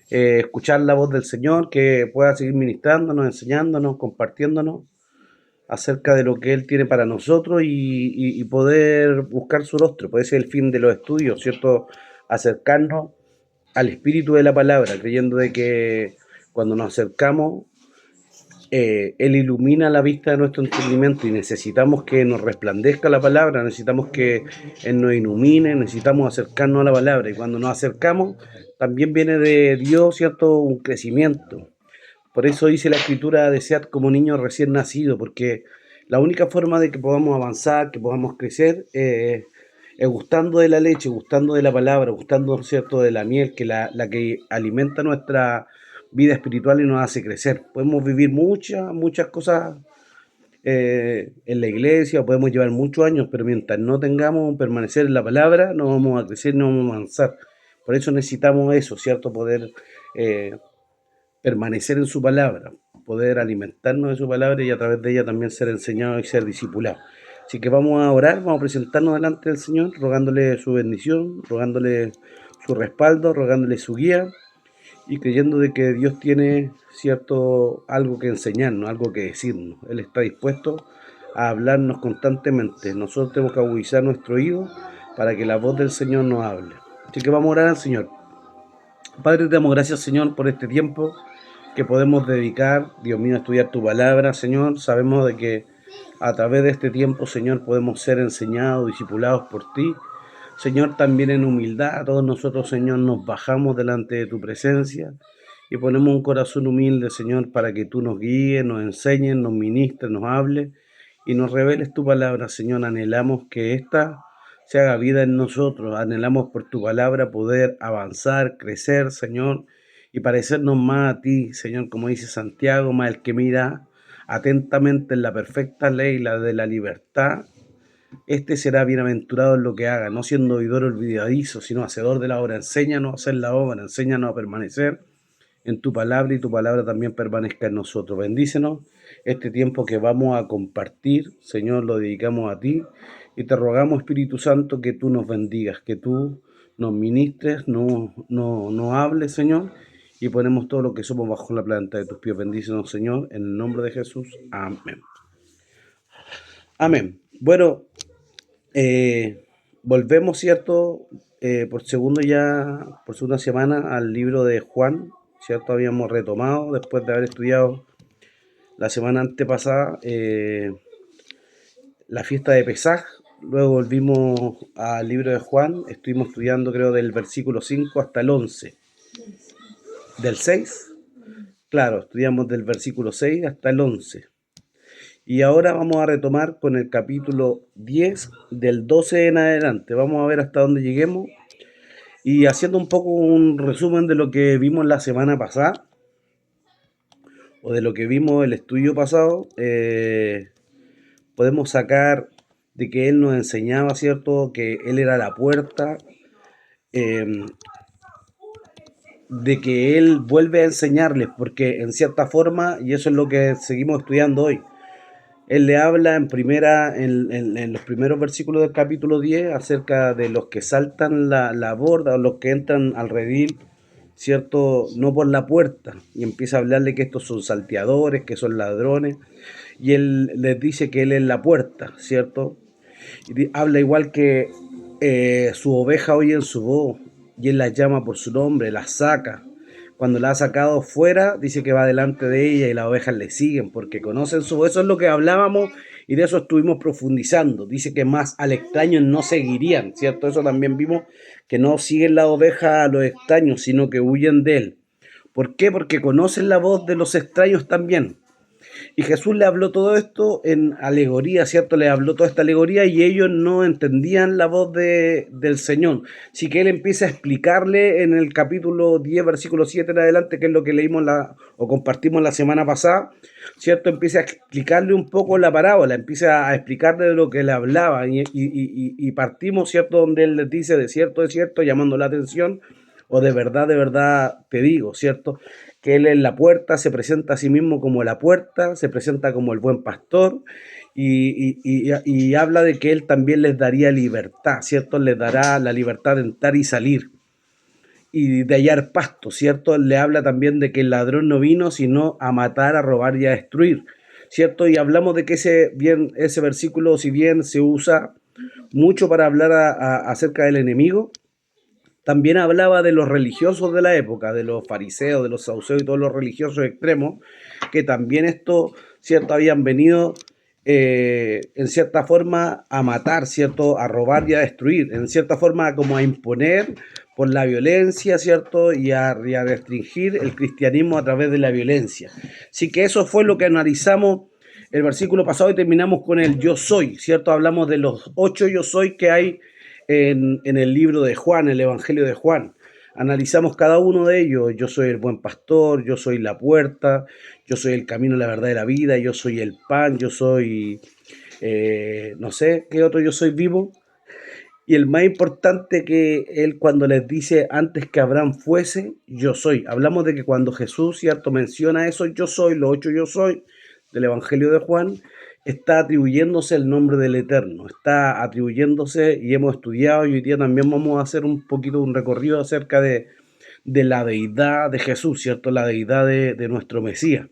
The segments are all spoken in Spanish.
escuchar la voz del Señor, que pueda seguir ministrándonos, enseñándonos, compartiéndonos acerca de lo que Él tiene para nosotros y poder buscar su rostro. Puede ser el fin de los estudios, ¿cierto? Acercarnos al espíritu de la palabra, creyendo de que cuando nos acercamos, Él ilumina la vista de nuestro entendimiento y necesitamos que nos resplandezca la palabra, necesitamos que Él nos ilumine, necesitamos acercarnos a la palabra. Y cuando nos acercamos, también viene de Dios, ¿cierto? Un crecimiento. Por eso dice la escritura, desead como niños recién nacidos, porque la única forma de que podamos avanzar, que podamos crecer, es gustando de la leche, gustando de la palabra, gustando, ¿cierto?, de la miel, que la que alimenta nuestra vida espiritual y nos hace crecer. Podemos vivir muchas cosas en la iglesia, podemos llevar muchos años, pero mientras no tengamos permanecer en la palabra, no vamos a crecer, no vamos a avanzar. Por eso necesitamos eso, ¿cierto? Poder eh, permanecer en su palabra, poder alimentarnos de su palabra y a través de ella también ser enseñados y ser discipulados. Así que vamos a orar, vamos a presentarnos delante del Señor, rogándole su bendición, rogándole su respaldo, rogándole su guía y creyendo de que Dios tiene cierto algo que enseñarnos, algo que decirnos. Él está dispuesto a hablarnos constantemente. Nosotros tenemos que agudizar nuestro oído para que la voz del Señor nos hable. Así que vamos a orar al Señor. Padre, te damos gracias, Señor, por este tiempo que podemos dedicar, Dios mío, a estudiar tu palabra, Señor. Sabemos de que a través de este tiempo, Señor, podemos ser enseñados, discipulados por ti. Señor, también en humildad, todos nosotros, Señor, nos bajamos delante de tu presencia y ponemos un corazón humilde, Señor, para que tú nos guíes, nos enseñes, nos ministres, nos hables y nos reveles tu palabra, Señor. Anhelamos que esta se haga vida en nosotros, anhelamos por tu palabra poder avanzar, crecer, Señor, y parecernos más a ti, Señor, como dice Santiago, más el que mira atentamente en la perfecta ley, la de la libertad, este será bienaventurado en lo que haga, no siendo oidor olvidadizo, sino hacedor de la obra. Enséñanos a hacer la obra, enséñanos a permanecer en tu palabra y tu palabra también permanezca en nosotros. Bendícenos este tiempo que vamos a compartir, Señor, lo dedicamos a ti y te rogamos, Espíritu Santo, que tú nos bendigas, que tú nos ministres, nos hables, Señor, y ponemos todo lo que somos bajo la planta de tus pies. Bendícenos, Señor, en el nombre de Jesús. Amén. Amén. Bueno, volvemos, ¿cierto? Por segunda semana al libro de Juan, ¿cierto? Habíamos retomado después de haber estudiado la semana antepasada la fiesta de Pesaj. Luego volvimos al libro de Juan, estuvimos estudiando creo del versículo 5 hasta el 11. ¿Del 6? Claro, estudiamos del versículo 6 hasta el 11. Y ahora vamos a retomar con el capítulo 10 del 12 en adelante. Vamos a ver hasta dónde lleguemos. Y haciendo un poco un resumen de lo que vimos la semana pasada, o de lo que vimos el estudio pasado, podemos sacar de que él nos enseñaba, ¿cierto? Que él era la puerta, eh, de que él vuelve a enseñarles, porque en cierta forma, y eso es lo que seguimos estudiando hoy, él le habla en los primeros versículos del capítulo 10 acerca de los que saltan la borda o los que entran al redil, ¿cierto? No por la puerta. Y empieza a hablarle que estos son salteadores, que son ladrones. Y él les dice que él es la puerta, ¿cierto? Y habla igual que su oveja oye en su voz y él las llama por su nombre, las saca. Cuando la ha sacado fuera, dice que va delante de ella y las ovejas le siguen porque conocen su voz. Eso es lo que hablábamos y de eso estuvimos profundizando. Dice que más al extraño no seguirían, ¿cierto? Eso también vimos, que no siguen la oveja a los extraños, sino que huyen de él. ¿Por qué? Porque conocen la voz de los extraños también. Y Jesús le habló todo esto en alegoría, ¿cierto? Le habló toda esta alegoría y ellos no entendían la voz del Señor. Así que él empieza a explicarle en el capítulo 10, versículo 7 en adelante, que es lo que leímos o compartimos la semana pasada, ¿cierto? Empieza a explicarle un poco la parábola, empieza a explicarle de lo que le hablaba y partimos, ¿cierto? Donde él les dice de cierto, llamando la atención, o de verdad te digo, ¿cierto? Que él es la puerta, se presenta a sí mismo como la puerta, se presenta como el buen pastor y habla de que él también les daría libertad, ¿cierto? Les dará la libertad de entrar y salir. y de hallar pasto, ¿cierto? Le habla también de que el ladrón no vino sino a matar, a robar y a destruir, ¿cierto? Y hablamos de que ese versículo, si bien se usa mucho para hablar acerca del enemigo, también hablaba de los religiosos de la época, de los fariseos, de los saduceos y todos los religiosos extremos, que también esto, ¿cierto? Habían venido en cierta forma a matar, ¿cierto? A robar y a destruir, en cierta forma como a imponer por la violencia, ¿cierto? Y a restringir el cristianismo a través de la violencia. Así que eso fue lo que analizamos el versículo pasado y terminamos con el yo soy, ¿cierto? Hablamos de los 8 yo soy que hay en el libro de Juan, el Evangelio de Juan. Analizamos cada uno de ellos. Yo soy el buen pastor, yo soy la puerta, yo soy el camino, la verdad y la vida, yo soy el pan, yo soy, no sé, ¿qué otro yo soy vivo? Y el más importante que él cuando les dice antes que Abraham fuese, yo soy. Hablamos de que cuando Jesús, ¿cierto?, menciona eso, yo soy, los 8 yo soy, del Evangelio de Juan, está atribuyéndose el nombre del Eterno, está atribuyéndose y hemos estudiado y hoy día también vamos a hacer un poquito un recorrido acerca de la deidad de Jesús, ¿cierto? La deidad de nuestro Mesías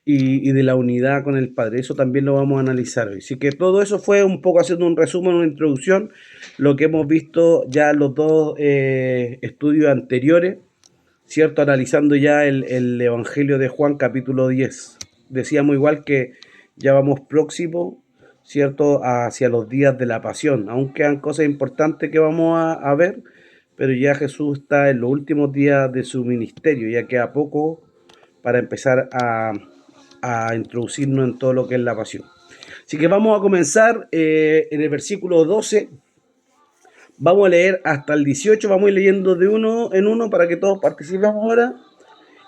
y de la unidad con el Padre. Eso también lo vamos a analizar hoy. Así que todo eso fue un poco haciendo un resumen, una introducción, lo que hemos visto ya en los dos estudios anteriores, ¿cierto? Analizando ya el Evangelio de Juan capítulo 10. Decíamos igual que ya vamos próximo, ¿cierto? Hacia los días de la pasión. Aún quedan cosas importantes que vamos a ver, pero ya Jesús está en los últimos días de su ministerio, ya queda poco para empezar a introducirnos en todo lo que es la pasión. Así que vamos a comenzar en el versículo 12. Vamos a leer hasta el 18, vamos a ir leyendo de uno en uno para que todos participemos ahora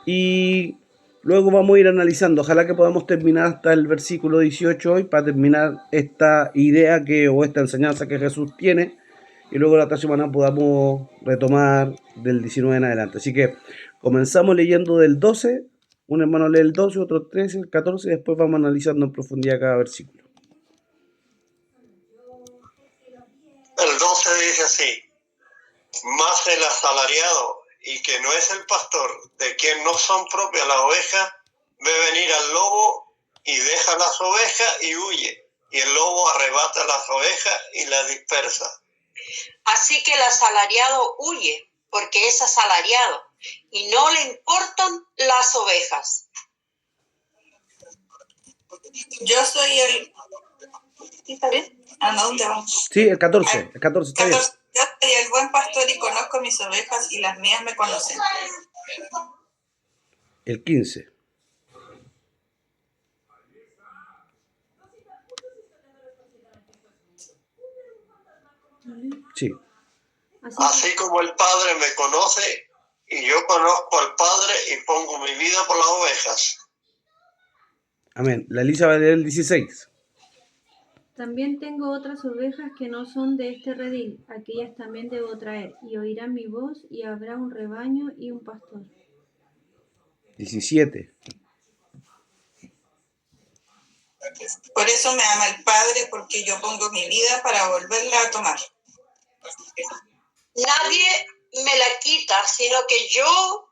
y luego vamos a ir analizando. Ojalá que podamos terminar hasta el versículo 18 hoy para terminar esta idea o esta enseñanza que Jesús tiene y luego la otra semana podamos retomar del 19 en adelante. Así que comenzamos leyendo del 12, un hermano lee el 12, otro el 13, el 14 y después vamos analizando en profundidad cada versículo. El 12 dice así: mas el asalariado, y que no es el pastor, de quien no son propias las ovejas, ve venir al lobo y deja las ovejas y huye, y el lobo arrebata las ovejas y las dispersa. Así que el asalariado huye, porque es asalariado, y no le importan las ovejas. Yo soy el... ¿Sí está bien? ¿A dónde vamos? Sí, el 14 está 14, bien. Yo soy el buen pastor y conozco mis ovejas y las mías me conocen. El 15. Sí. Así como el Padre me conoce y yo conozco al Padre y pongo mi vida por las ovejas. Amén. La Elisa va a leer el 16. También tengo otras ovejas que no son de este redil, aquellas también debo traer, y oirán mi voz, y habrá un rebaño y un pastor. 17. Por eso me ama el Padre, porque yo pongo mi vida para volverla a tomar. Nadie me la quita, sino que yo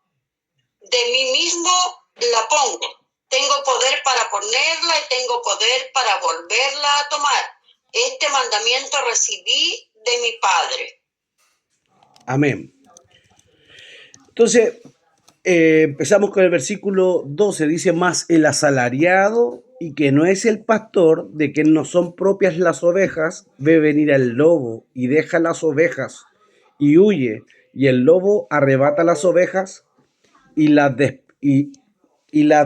de mí mismo la pongo. Tengo poder para ponerla y tengo poder para volverla a tomar. Este mandamiento recibí de mi Padre. Amén. Entonces, empezamos con el versículo 12. Dice, más el asalariado y que no es el pastor, de que no son propias las ovejas, ve venir al lobo y deja las ovejas y huye. Y el lobo arrebata las ovejas y las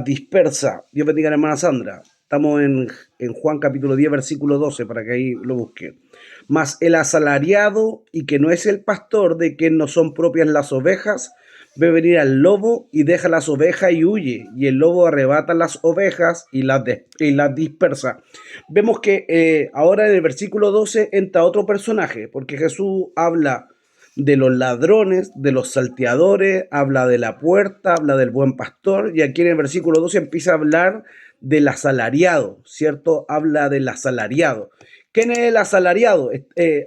dispersa. Dios bendiga a la hermana Sandra. Estamos en Juan capítulo 10, versículo 12, para que ahí lo busquen. Mas el asalariado y que no es el pastor, de que no son propias las ovejas, ve venir al lobo y deja las ovejas y huye. Y el lobo arrebata las ovejas y las dispersa. Vemos que ahora en el versículo 12 entra otro personaje, porque Jesús habla de los ladrones, de los salteadores, habla de la puerta, habla del buen pastor, y aquí en el versículo 12 empieza a hablar del asalariado, ¿cierto? Habla del asalariado. ¿Quién es el asalariado?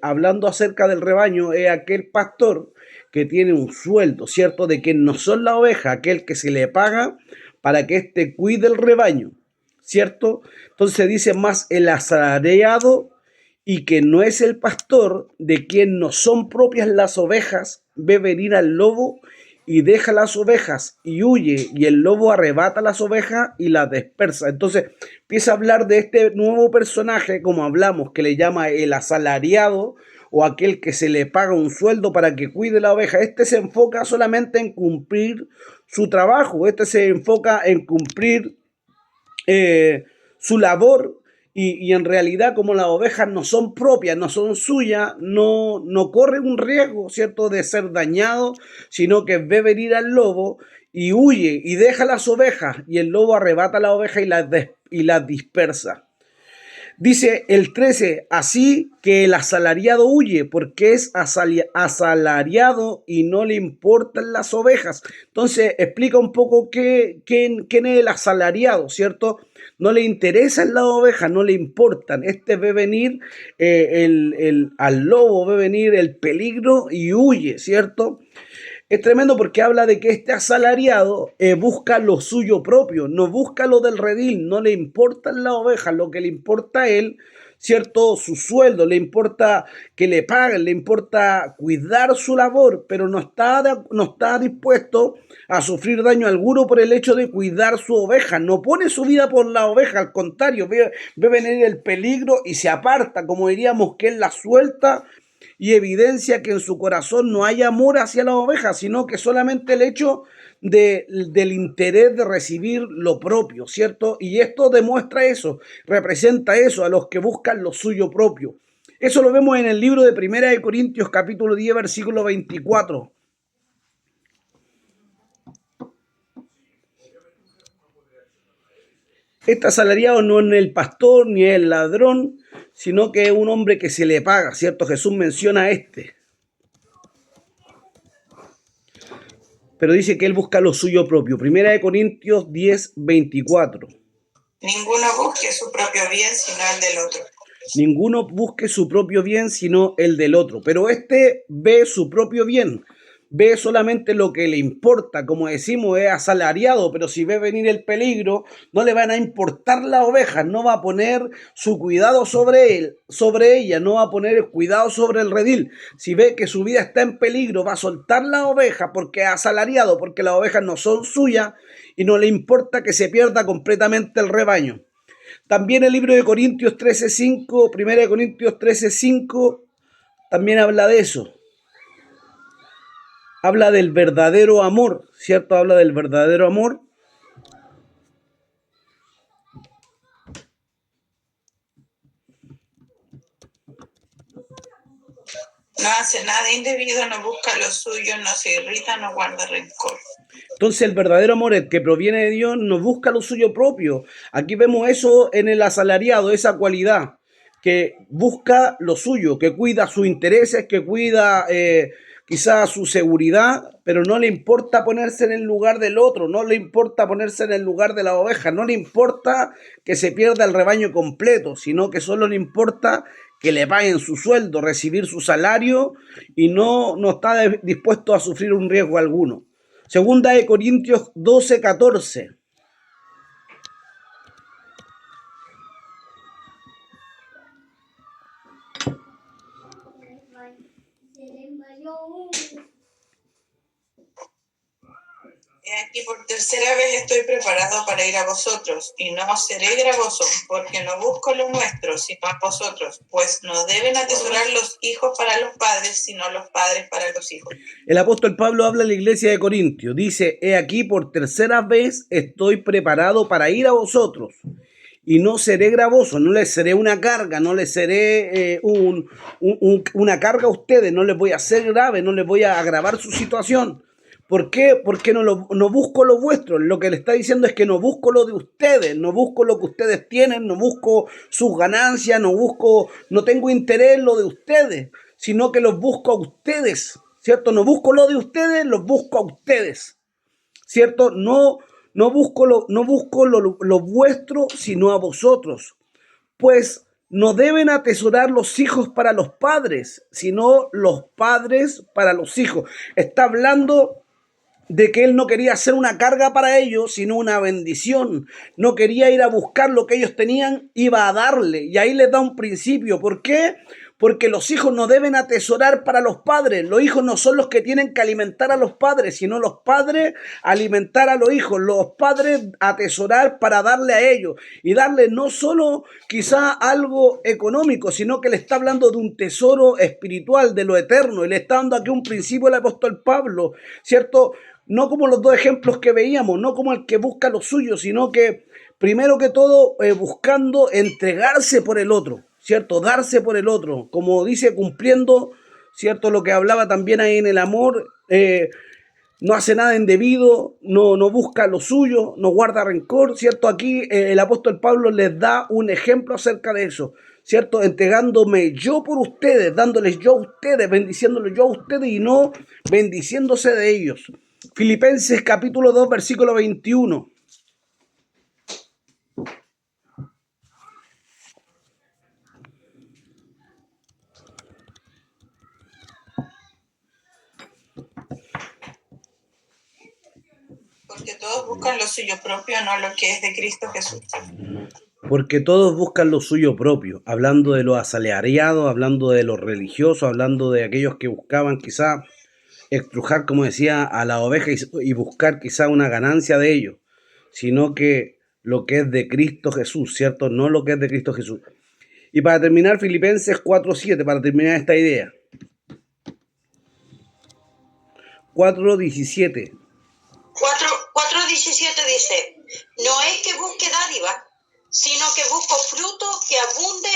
Hablando acerca del rebaño, es aquel pastor que tiene un sueldo, ¿cierto? De que no son la oveja, aquel que se le paga para que éste cuide el rebaño, ¿cierto? Entonces dice más el asalariado y que no es el pastor, de quien no son propias las ovejas, ve venir al lobo y deja las ovejas y huye, y el lobo arrebata las ovejas y las dispersa. Entonces empieza a hablar de este nuevo personaje, como hablamos, que le llama el asalariado o aquel que se le paga un sueldo para que cuide la oveja. Este se enfoca solamente en cumplir su trabajo, este se enfoca en cumplir su labor, y en realidad, como las ovejas no son propias, no son suyas, no corre un riesgo, ¿cierto?, de ser dañado, sino que ve venir al lobo y huye y deja las ovejas, y el lobo arrebata la oveja y las dispersa. Dice el 13, así que el asalariado huye porque es asalariado y no le importan las ovejas. Entonces explica un poco quién es el asalariado, ¿cierto? No le interesan las ovejas, no le importan. Este ve venir al lobo, ve venir el peligro y huye, ¿cierto? Es tremendo porque habla de que este asalariado busca lo suyo propio, no busca lo del redil, no le importan las ovejas, lo que le importa a él, ¿cierto? Su sueldo, le importa que le paguen, le importa cuidar su labor, pero no está dispuesto a sufrir daño alguno por el hecho de cuidar su oveja, no pone su vida por la oveja, al contrario, ve venir el peligro y se aparta, como diríamos que él la suelta, y evidencia que en su corazón no hay amor hacia las ovejas, sino que solamente el hecho del interés de recibir lo propio, ¿cierto? Y esto demuestra eso, representa eso, a los que buscan lo suyo propio. Eso lo vemos en el libro de Primera de Corintios, capítulo 10, versículo 24. Este asalariado no es el pastor ni el ladrón, sino que es un hombre que se le paga, ¿cierto? Jesús menciona a este. Pero dice que él busca lo suyo propio. Primera de Corintios 10, 24. Ninguno busque su propio bien, sino el del otro. Ninguno busque su propio bien, sino el del otro. Pero este ve su propio bien. Ve solamente lo que le importa, como decimos, es asalariado, pero si ve venir el peligro, no le van a importar las ovejas, no va a poner su cuidado sobre ella, no va a poner el cuidado sobre el redil. Si ve que su vida está en peligro, va a soltar la oveja porque es asalariado, porque las ovejas no son suyas y no le importa que se pierda completamente el rebaño. También el libro de Corintios 13:5, Primera de Corintios 13:5, también habla de eso. Habla del verdadero amor, ¿cierto? Habla del verdadero amor. No hace nada indebido, no busca lo suyo, no se irrita, no guarda rencor. Entonces el verdadero amor, el que proviene de Dios, no busca lo suyo propio. Aquí vemos eso en el asalariado, esa cualidad, que busca lo suyo, que cuida sus intereses, que cuida quizás su seguridad, pero no le importa ponerse en el lugar del otro, no le importa ponerse en el lugar de la oveja, no le importa que se pierda el rebaño completo, sino que solo le importa que le paguen su sueldo, recibir su salario, y no está dispuesto a sufrir un riesgo alguno. Segunda de Corintios 12:14. He aquí por tercera vez estoy preparado para ir a vosotros, y no seré gravoso, porque no busco lo nuestro, sino a vosotros, pues no deben atesorar los hijos para los padres, sino los padres para los hijos. El apóstol Pablo habla a la iglesia de Corintios, dice, he aquí por tercera vez estoy preparado para ir a vosotros, y no seré gravoso, no les seré una carga, no les seré una carga a ustedes, no les voy a hacer grave, no les voy a agravar su situación. ¿Por qué? Porque no busco lo vuestro. Lo que le está diciendo es que no busco lo de ustedes, no busco lo que ustedes tienen, no busco sus ganancias, no tengo interés en lo de ustedes, sino que los busco a ustedes, ¿cierto? No busco lo de ustedes, los busco a ustedes, ¿cierto? No busco lo vuestro, sino a vosotros. Pues no deben atesorar los hijos para los padres, sino los padres para los hijos. Está hablando de que él no quería ser una carga para ellos, sino una bendición. No quería ir a buscar lo que ellos tenían, iba a darle. Y ahí les da un principio. ¿Por qué? Porque los hijos no deben atesorar para los padres. Los hijos no son los que tienen que alimentar a los padres, sino los padres alimentar a los hijos. Los padres atesorar para darle a ellos. Y darle no solo quizá algo económico, sino que le está hablando de un tesoro espiritual, de lo eterno. Y le está dando aquí un principio el apóstol Pablo, ¿cierto? No como los dos ejemplos que veíamos, no como el que busca lo suyo, sino que primero que todo buscando entregarse por el otro, ¿cierto? Darse por el otro, como dice, cumpliendo, ¿cierto? Lo que hablaba también ahí en el amor, no hace nada indebido, no busca lo suyo, no guarda rencor, ¿cierto? Aquí el apóstol Pablo les da un ejemplo acerca de eso, ¿cierto? Entregándome yo por ustedes, dándoles yo a ustedes, bendiciéndoles yo a ustedes y no bendiciéndose de ellos. Filipenses capítulo 2, versículo 21. Porque todos buscan lo suyo propio, no lo que es de Cristo Jesús. Porque todos buscan lo suyo propio, hablando de los asalariados, hablando de los religiosos, hablando de aquellos que buscaban quizá estrujar, como decía, a la oveja y buscar quizá una ganancia de ellos, sino que lo que es de Cristo Jesús, ¿cierto? No lo que es de Cristo Jesús. Y para terminar, Filipenses 4:7, para terminar esta idea. 4:17. 4:17 dice, no es que busque dádiva, sino que busco fruto que abunde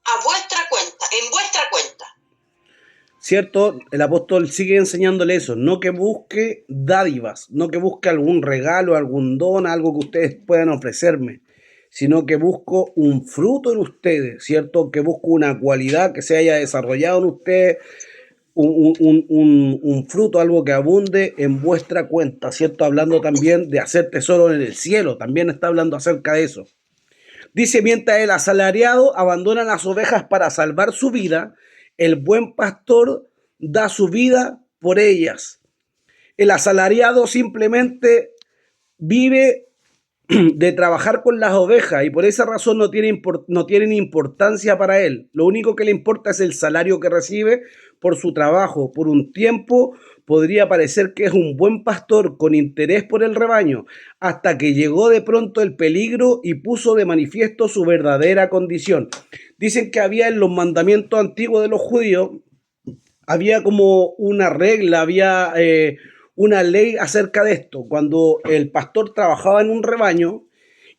a vuestra cuenta, en vuestra cuenta. ¿Cierto? El apóstol sigue enseñándole eso, no que busque dádivas, no que busque algún regalo, algún don, algo que ustedes puedan ofrecerme, sino que busco un fruto en ustedes, ¿cierto? Que busco una cualidad que se haya desarrollado en ustedes, un fruto, algo que abunde en vuestra cuenta, ¿cierto? Hablando también de hacer tesoro en el cielo, también está hablando acerca de eso. Dice, mientras el asalariado abandona las ovejas para salvar su vida, el buen pastor da su vida por ellas. El asalariado simplemente vive de trabajar con las ovejas y por esa razón no tienen importancia para él. Lo único que le importa es el salario que recibe por su trabajo. Por un tiempo podría parecer que es un buen pastor con interés por el rebaño, hasta que llegó de pronto el peligro y puso de manifiesto su verdadera condición. Dicen que había en los mandamientos antiguos de los judíos, había como una regla, había una ley acerca de esto. Cuando el pastor trabajaba en un rebaño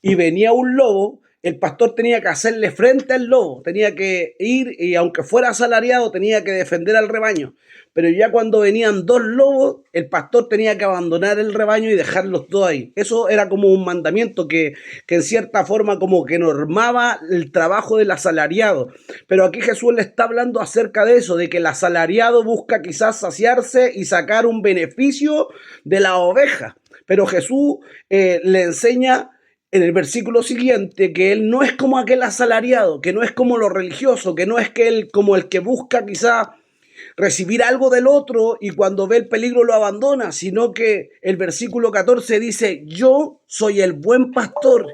y venía un lobo, el pastor tenía que hacerle frente al lobo, tenía que ir y aunque fuera asalariado tenía que defender al rebaño. Pero ya cuando venían dos lobos, el pastor tenía que abandonar el rebaño y dejarlos todos ahí. Eso era como un mandamiento que en cierta forma como que normaba el trabajo del asalariado. Pero aquí Jesús le está hablando acerca de eso, de que el asalariado busca quizás saciarse y sacar un beneficio de la oveja. Pero Jesús le enseña en el versículo siguiente que él no es como aquel asalariado, que no es como lo religioso, que no es que él como el que busca quizá recibir algo del otro y cuando ve el peligro lo abandona, sino que el versículo 14 dice, yo soy el buen pastor.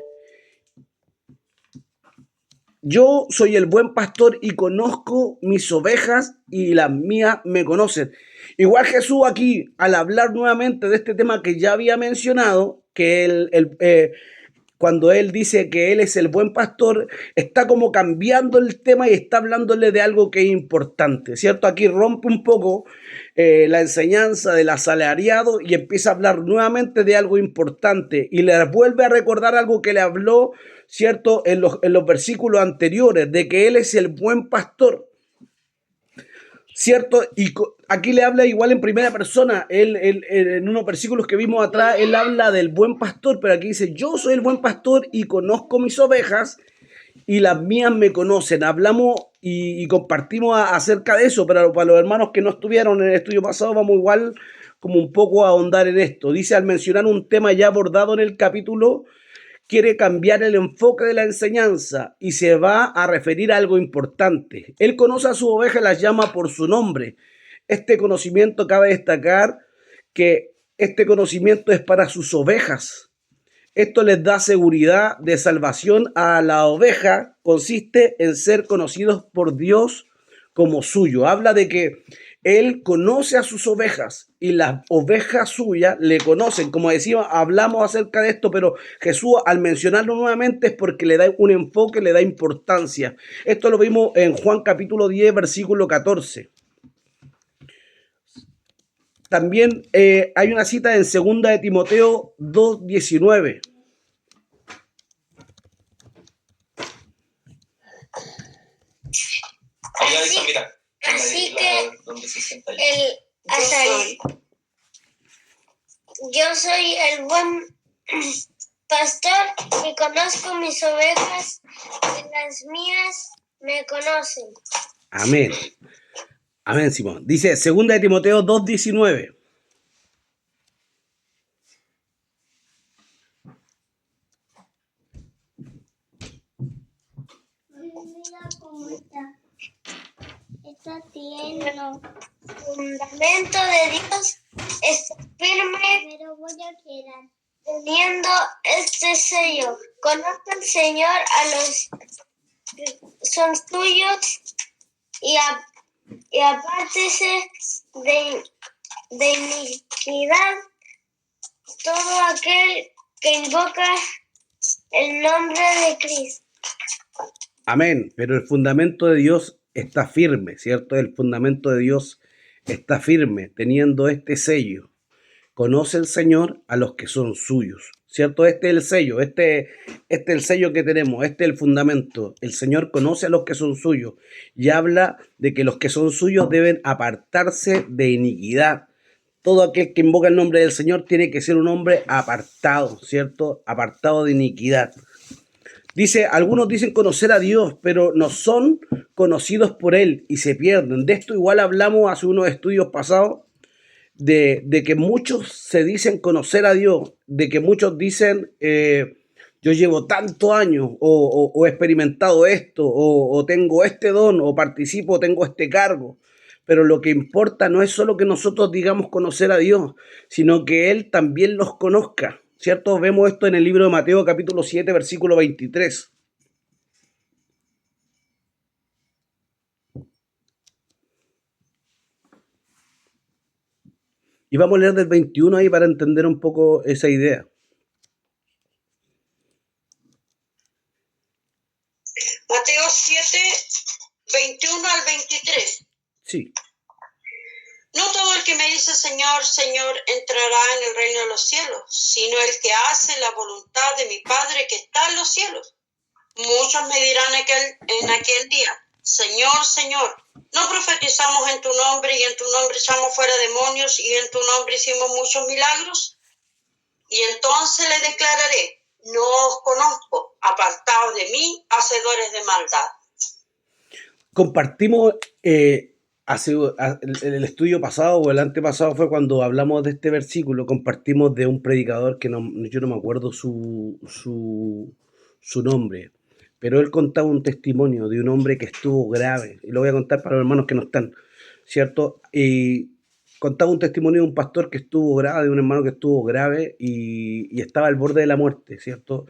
Yo soy el buen pastor y conozco mis ovejas y las mías me conocen. Igual Jesús aquí, al hablar nuevamente de este tema que ya había mencionado, que cuando él dice que él es el buen pastor, está como cambiando el tema y está hablándole de algo que es importante, ¿cierto? Aquí rompe un poco la enseñanza del asalariado y empieza a hablar nuevamente de algo importante y le vuelve a recordar algo que le habló, ¿cierto? En los versículos anteriores, de que él es el buen pastor. ¿Cierto? Y aquí le habla igual en primera persona. Él, en unos versículos que vimos atrás, él habla del buen pastor, pero aquí dice, yo soy el buen pastor y conozco mis ovejas y las mías me conocen. Hablamos y compartimos acerca de eso, pero para los hermanos que no estuvieron en el estudio pasado, vamos igual como un poco a ahondar en esto. Dice, al mencionar un tema ya abordado en el capítulo, quiere cambiar el enfoque de la enseñanza y se va a referir a algo importante. Él conoce a su oveja y las llama por su nombre. Este conocimiento cabe destacar que este conocimiento es para sus ovejas. Esto les da seguridad de salvación a la oveja. Consiste en ser conocidos por Dios como suyo. Habla de que Él conoce a sus ovejas y las ovejas suyas le conocen. Como decía, hablamos acerca de esto, pero Jesús al mencionarlo nuevamente es porque le da un enfoque, le da importancia. Esto lo vimos en Juan capítulo 10, versículo 14. También hay una cita en 2 de Timoteo 2:19. Allá dice, mira. Así que Donde se sienta allá. yo soy el buen pastor y conozco mis ovejas y las mías me conocen. Amén. Amén, Simón. Dice 2 de Timoteo 2:19. Mira cómo está. Está tierno. El fundamento de Dios está firme, pero voy a quedar teniendo este sello. Conozca al Señor a los que son suyos y apártese de iniquidad todo aquel que invoca el nombre de Cristo. Amén. Pero el fundamento de Dios está firme, ¿cierto? El fundamento de Dios está firme, teniendo este sello. Conoce el Señor a los que son suyos, ¿cierto? Este es el sello, este es el sello que tenemos, este es el fundamento. El Señor conoce a los que son suyos y habla de que los que son suyos deben apartarse de iniquidad. Todo aquel que invoca el nombre del Señor tiene que ser un hombre apartado, ¿cierto? Apartado de iniquidad. Dice, algunos dicen conocer a Dios, pero no son conocidos por Él y se pierden. De esto igual hablamos hace unos estudios pasados, de que muchos se dicen conocer a Dios, de que muchos dicen, yo llevo tantos años, o he experimentado esto, o tengo este don, o participo, tengo este cargo. Pero lo que importa no es solo que nosotros digamos conocer a Dios, sino que Él también los conozca. ¿Cierto? Vemos esto en el libro de Mateo capítulo 7, versículo 23. Y vamos a leer del 21 ahí para entender un poco esa idea. Mateo 7, 21 al 23. Sí. No todo el que me dice Señor, Señor, entrará en el reino de los cielos, sino el que hace la voluntad de mi Padre que está en los cielos. Muchos me dirán en aquel día, Señor, Señor, ¿no profetizamos en tu nombre y en tu nombre echamos fuera demonios y en tu nombre hicimos muchos milagros? Y entonces le declararé, no os conozco, apartados de mí, hacedores de maldad. Compartimos el estudio pasado o el antepasado fue cuando hablamos de este versículo, compartimos de un predicador que yo no me acuerdo su nombre, pero él contaba un testimonio de un hombre que estuvo grave, y lo voy a contar para los hermanos que no están, ¿cierto? Y contaba un testimonio de un pastor que estuvo grave, de un hermano que estuvo grave y estaba al borde de la muerte, ¿cierto?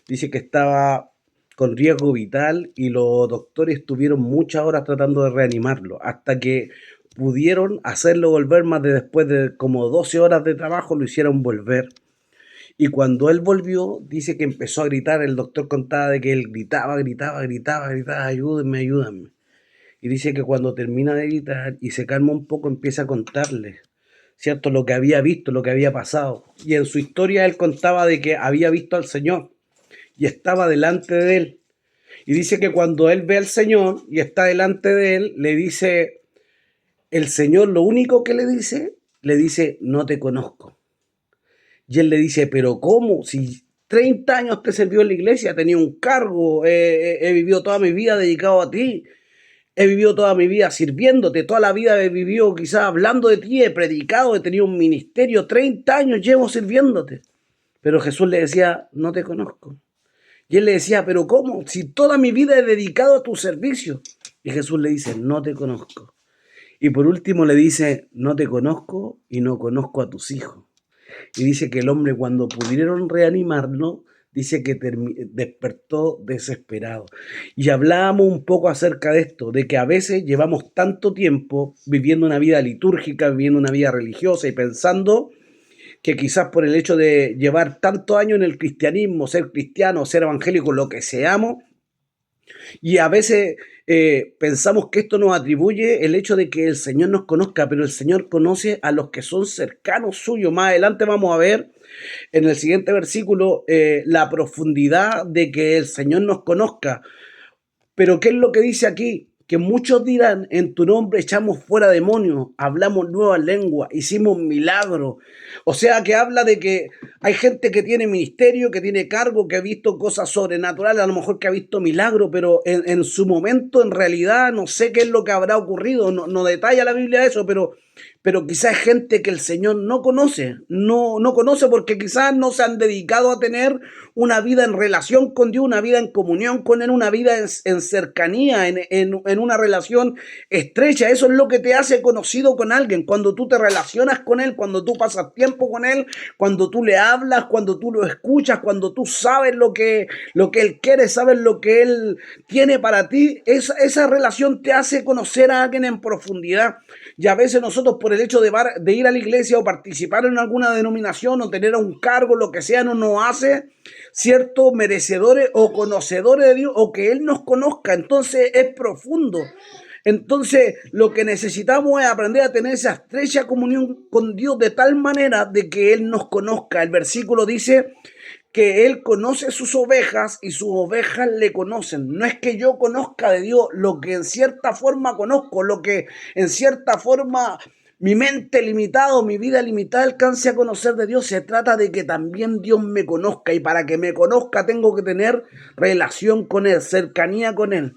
Dice que estaba con riesgo vital y los doctores estuvieron muchas horas tratando de reanimarlo hasta que pudieron hacerlo volver. Más de después de como 12 horas de trabajo lo hicieron volver. Y cuando él volvió, dice que empezó a gritar. El doctor contaba de que él gritaba, ayúdenme, ayúdenme. Y dice que cuando termina de gritar y se calma un poco, empieza a contarle, ¿cierto? Lo que había visto, lo que había pasado. Y en su historia él contaba de que había visto al Señor y estaba delante de él. Y dice que cuando él ve al Señor y está delante de él, le dice, el Señor lo único que le dice, no te conozco. Y él le dice, pero ¿cómo? Si 30 años te sirvió en la iglesia, tenía un cargo, he vivido toda mi vida dedicado a ti, he vivido toda mi vida sirviéndote, toda la vida he vivido quizás hablando de ti, he predicado, he tenido un ministerio, 30 años llevo sirviéndote. Pero Jesús le decía, no te conozco. Y él le decía, pero ¿cómo? Si toda mi vida he dedicado a tu servicio. Y Jesús le dice, no te conozco. Y por último le dice, no te conozco y no conozco a tus hijos. Y dice que el hombre cuando pudieron reanimarlo, dice que despertó desesperado. Y hablábamos un poco acerca de esto, de que a veces llevamos tanto tiempo viviendo una vida litúrgica, viviendo una vida religiosa y pensando que quizás por el hecho de llevar tantos años en el cristianismo, ser cristiano, ser evangélico, lo que seamos, y a veces pensamos que esto nos atribuye el hecho de que el Señor nos conozca, pero el Señor conoce a los que son cercanos suyos. Más adelante vamos a ver en el siguiente versículo la profundidad de que el Señor nos conozca. Pero ¿qué es lo que dice aquí? Que muchos dirán, en tu nombre echamos fuera demonios, hablamos nuevas lenguas, hicimos milagros. O sea que habla de que hay gente que tiene ministerio, que tiene cargo, que ha visto cosas sobrenaturales, a lo mejor que ha visto milagros, pero en su momento en realidad no sé qué es lo que habrá ocurrido, no detalla la Biblia eso, pero quizás es gente que el Señor no conoce, no conoce porque quizás no se han dedicado a tener una vida en relación con Dios, una vida en comunión con Él, una vida en cercanía, en una relación estrecha. Eso es lo que te hace conocido con alguien, cuando tú te relacionas con Él, cuando tú pasas tiempo con Él, cuando tú le hablas, cuando tú lo escuchas, cuando tú sabes lo que Él quiere, sabes lo que Él tiene para ti. Esa relación te hace conocer a alguien en profundidad. Y a veces nosotros por el hecho de ir a la iglesia o participar en alguna denominación o tener un cargo, lo que sea, no nos hace ciertos merecedores o conocedores de Dios o que Él nos conozca. Entonces es profundo. Entonces lo que necesitamos es aprender a tener esa estrecha comunión con Dios de tal manera de que Él nos conozca. El versículo dice que Él conoce sus ovejas y sus ovejas le conocen. No es que yo conozca de Dios lo que en cierta forma conozco, lo que en cierta forma mi mente limitada o mi vida limitada alcance a conocer de Dios. Se trata de que también Dios me conozca, y para que me conozca tengo que tener relación con Él, cercanía con Él.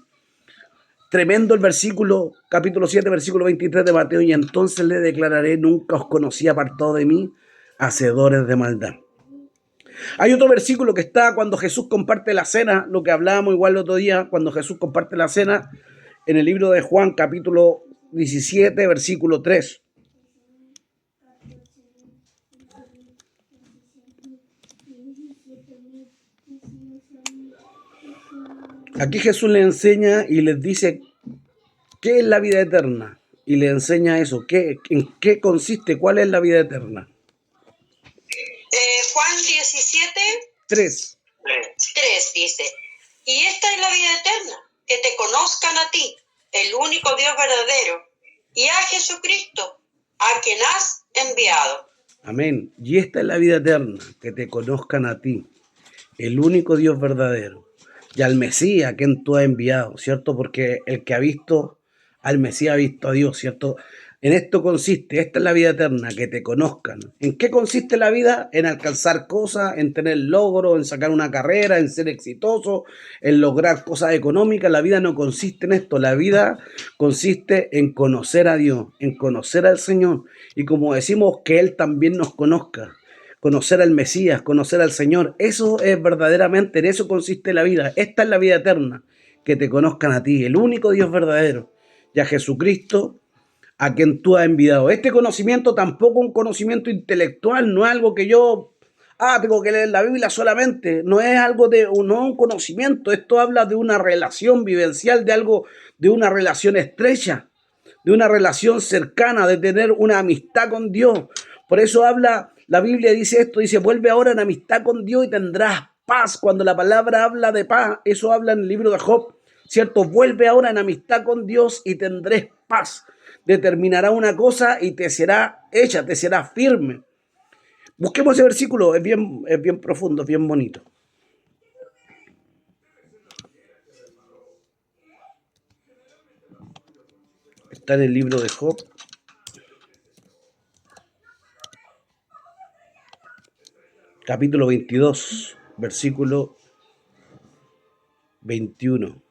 Tremendo el versículo, capítulo 7, versículo 23 de Mateo. Y entonces le declararé, nunca os conocí apartado de mí, hacedores de maldad. Hay otro versículo que está cuando Jesús comparte la cena, lo que hablábamos igual el otro día, cuando Jesús comparte la cena, en el libro de Juan, capítulo 17, versículo 3. Aquí Jesús le enseña y les dice qué es la vida eterna, y le enseña eso, en qué consiste, cuál es la vida eterna. Juan 17, 3. 3 dice, y esta es la vida eterna, que te conozcan a ti, el único Dios verdadero, y a Jesucristo, a quien has enviado. Amén. Y esta es la vida eterna, que te conozcan a ti, el único Dios verdadero, y al Mesías, a quien tú has enviado, ¿cierto? Porque el que ha visto al Mesías ha visto a Dios, ¿cierto? En esto consiste, esta es la vida eterna, que te conozcan. ¿En qué consiste la vida? En alcanzar cosas, en tener logros, en sacar una carrera, en ser exitoso, en lograr cosas económicas. La vida no consiste en esto, la vida consiste en conocer a Dios, en conocer al Señor, y como decimos, que Él también nos conozca. Conocer al Mesías, conocer al Señor, eso es verdaderamente, en eso consiste la vida. Esta es la vida eterna, que te conozcan a ti, el único Dios verdadero, y a Jesucristo, a quien tú has enviado. Este conocimiento tampoco es un conocimiento intelectual, no es algo que yo, tengo que leer la Biblia solamente, no es algo no un conocimiento, esto habla de una relación vivencial, de algo, de una relación estrecha, de una relación cercana, de tener una amistad con Dios. Por eso habla, la Biblia dice esto, dice, vuelve ahora en amistad con Dios y tendrás paz. Cuando la palabra habla de paz, eso habla en el libro de Job, ¿cierto? Vuelve ahora en amistad con Dios y tendrás paz. Determinará una cosa y te será hecha, te será firme. Busquemos ese versículo, es bien profundo, es bien bonito. Está en el libro de Job. Capítulo 22, versículo 21.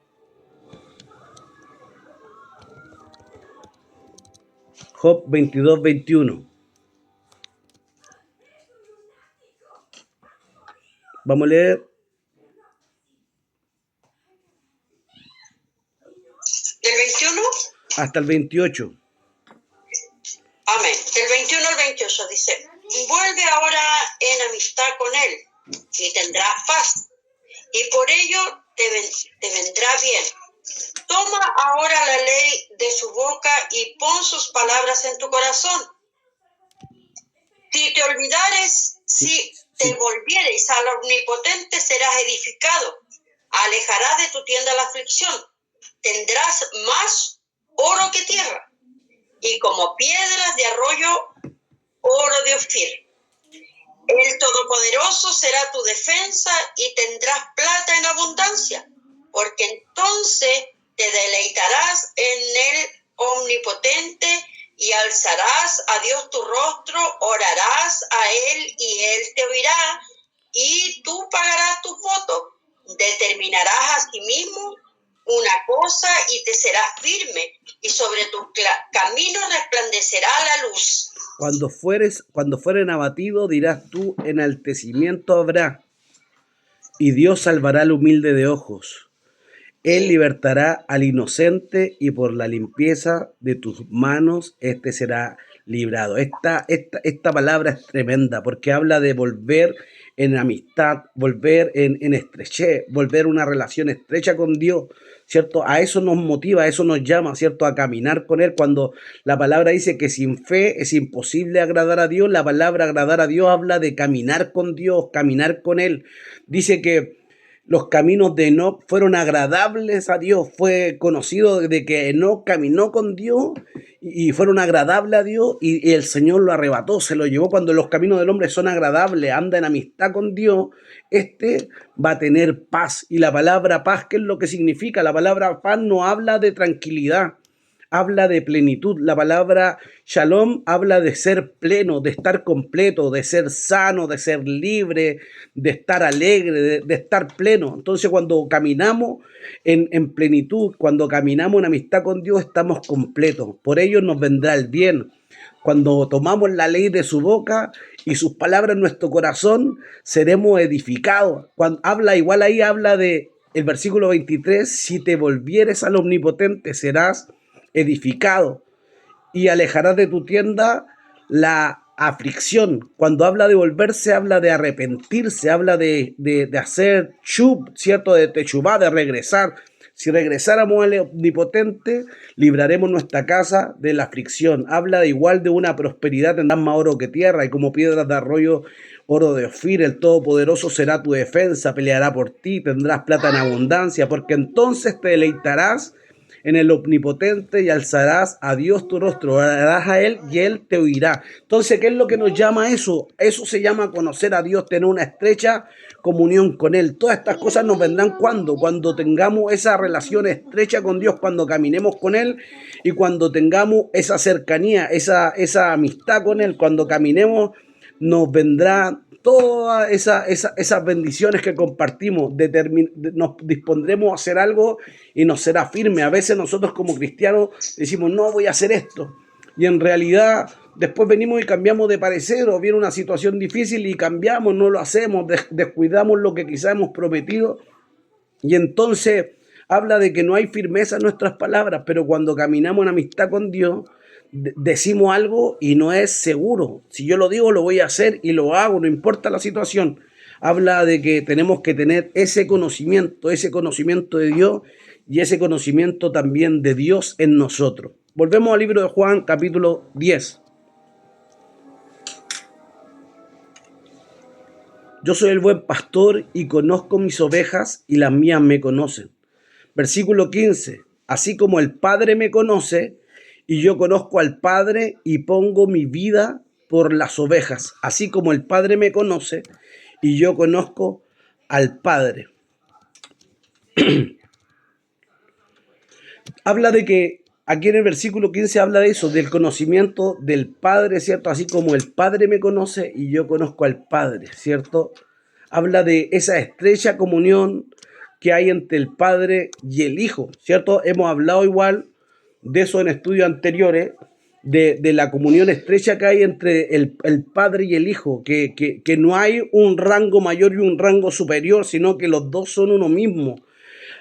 Job 22, 21. Vamos a leer hasta el 28. Amén. Del 21 al 28 dice, vuelve ahora en amistad con él y tendrás paz, y por ello te vendrá bien. Toma ahora la ley de su boca y pon sus palabras en tu corazón. Si te olvidares, si te volvieres al Omnipotente, serás edificado. Alejarás de tu tienda la aflicción. Tendrás más oro que tierra, y como piedras de arroyo, oro de Ofir. El Todopoderoso será tu defensa y tendrás plata en abundancia, porque entonces te deleitarás en el Omnipotente y alzarás a Dios tu rostro, orarás a Él y Él te oirá, y tú pagarás tus votos. Determinarás a sí mismo una cosa y te serás firme, y sobre tu camino resplandecerá la luz. Cuando fueren abatidos, dirás tú, enaltecimiento habrá, y Dios salvará al humilde de ojos. Él libertará al inocente, y por la limpieza de tus manos éste será librado. Esta palabra es tremenda, porque habla de volver en amistad, volver en estrechez, volver una relación estrecha con Dios, ¿cierto? A eso nos motiva, a eso nos llama, ¿cierto? A caminar con Él. Cuando la palabra dice que sin fe es imposible agradar a Dios, la palabra agradar a Dios habla de caminar con Dios, caminar con Él. Dice que los caminos de Enoc fueron agradables a Dios. Fue conocido de que Enoc caminó con Dios y fueron agradables a Dios, y el Señor lo arrebató, se lo llevó. Cuando los caminos del hombre son agradables, anda en amistad con Dios, va a tener paz. Y la palabra paz, ¿qué es lo que significa? La palabra paz no habla de tranquilidad, habla de plenitud. La palabra shalom habla de ser pleno, de estar completo, de ser sano, de ser libre, de estar alegre, de estar pleno. Entonces, cuando caminamos en plenitud, cuando caminamos en amistad con Dios, estamos completos. Por ello nos vendrá el bien. Cuando tomamos la ley de su boca y sus palabras en nuestro corazón, seremos edificados. Cuando habla de el versículo 23, si te volvieres al Omnipotente, serás edificado y alejarás de tu tienda la aflicción. Cuando habla de volverse, habla de arrepentirse, habla de hacer chub, ¿cierto? De techubá, de regresar. Si regresáramos al Omnipotente, libraremos nuestra casa de la aflicción. Habla de igual de una prosperidad, tendrás más oro que tierra, y como piedras de arroyo, oro de Ofir. El Todopoderoso será tu defensa, peleará por ti, tendrás plata en abundancia, porque entonces te deleitarás en el Omnipotente y alzarás a Dios tu rostro, orarás a Él y Él te oirá. Entonces, ¿qué es lo que nos llama eso? Eso se llama conocer a Dios, tener una estrecha comunión con Él. Todas estas cosas nos vendrán cuando tengamos esa relación estrecha con Dios, cuando caminemos con Él y cuando tengamos esa cercanía, esa amistad con Él. Cuando caminemos, nos vendrá todas esas bendiciones que compartimos. Nos dispondremos a hacer algo y nos será firme. A veces nosotros como cristianos decimos, no voy a hacer esto, y en realidad después venimos y cambiamos de parecer, o viene una situación difícil y cambiamos, no lo hacemos, descuidamos lo que quizá hemos prometido, y entonces habla de que no hay firmeza en nuestras palabras. Pero cuando caminamos en amistad con Dios, decimos algo y no es seguro. Si yo lo digo, lo voy a hacer y lo hago, no importa la situación. Habla de que tenemos que tener ese conocimiento de Dios, y ese conocimiento también de Dios en nosotros. Volvemos al libro de Juan, capítulo 10. Yo soy el buen pastor y conozco mis ovejas y las mías me conocen. Versículo 15. Así como el Padre me conoce y yo conozco al Padre y pongo mi vida por las ovejas. Así como el Padre me conoce y yo conozco al Padre. Habla de que aquí en el versículo 15 habla de eso, del conocimiento del Padre, ¿cierto? Así como el Padre me conoce y yo conozco al Padre, ¿cierto? Habla de esa estrecha comunión que hay entre el Padre y el Hijo, ¿cierto? Hemos hablado igual de eso en estudios anteriores, de la comunión estrecha que hay entre el Padre y el Hijo, que no hay un rango mayor y un rango superior, sino que los dos son uno mismo.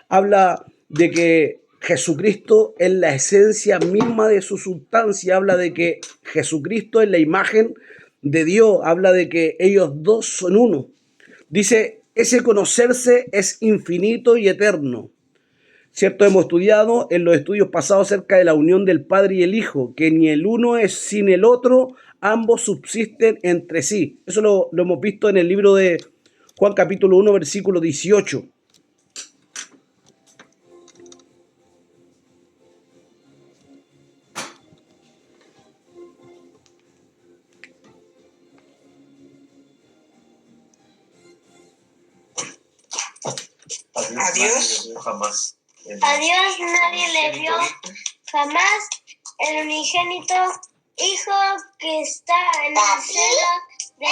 Habla de que Jesucristo es la esencia misma de su sustancia, habla de que Jesucristo es la imagen de Dios, habla de que ellos dos son uno. Dice, ese conocerse es infinito y eterno. ¿Cierto? Hemos estudiado en los estudios pasados acerca de la unión del Padre y el Hijo, que ni el uno es sin el otro, ambos subsisten entre sí. Eso lo hemos visto en el libro de Juan capítulo 1, versículo 18. A Dios jamás. A Dios nadie le vio jamás, el unigénito Hijo que está en el seno del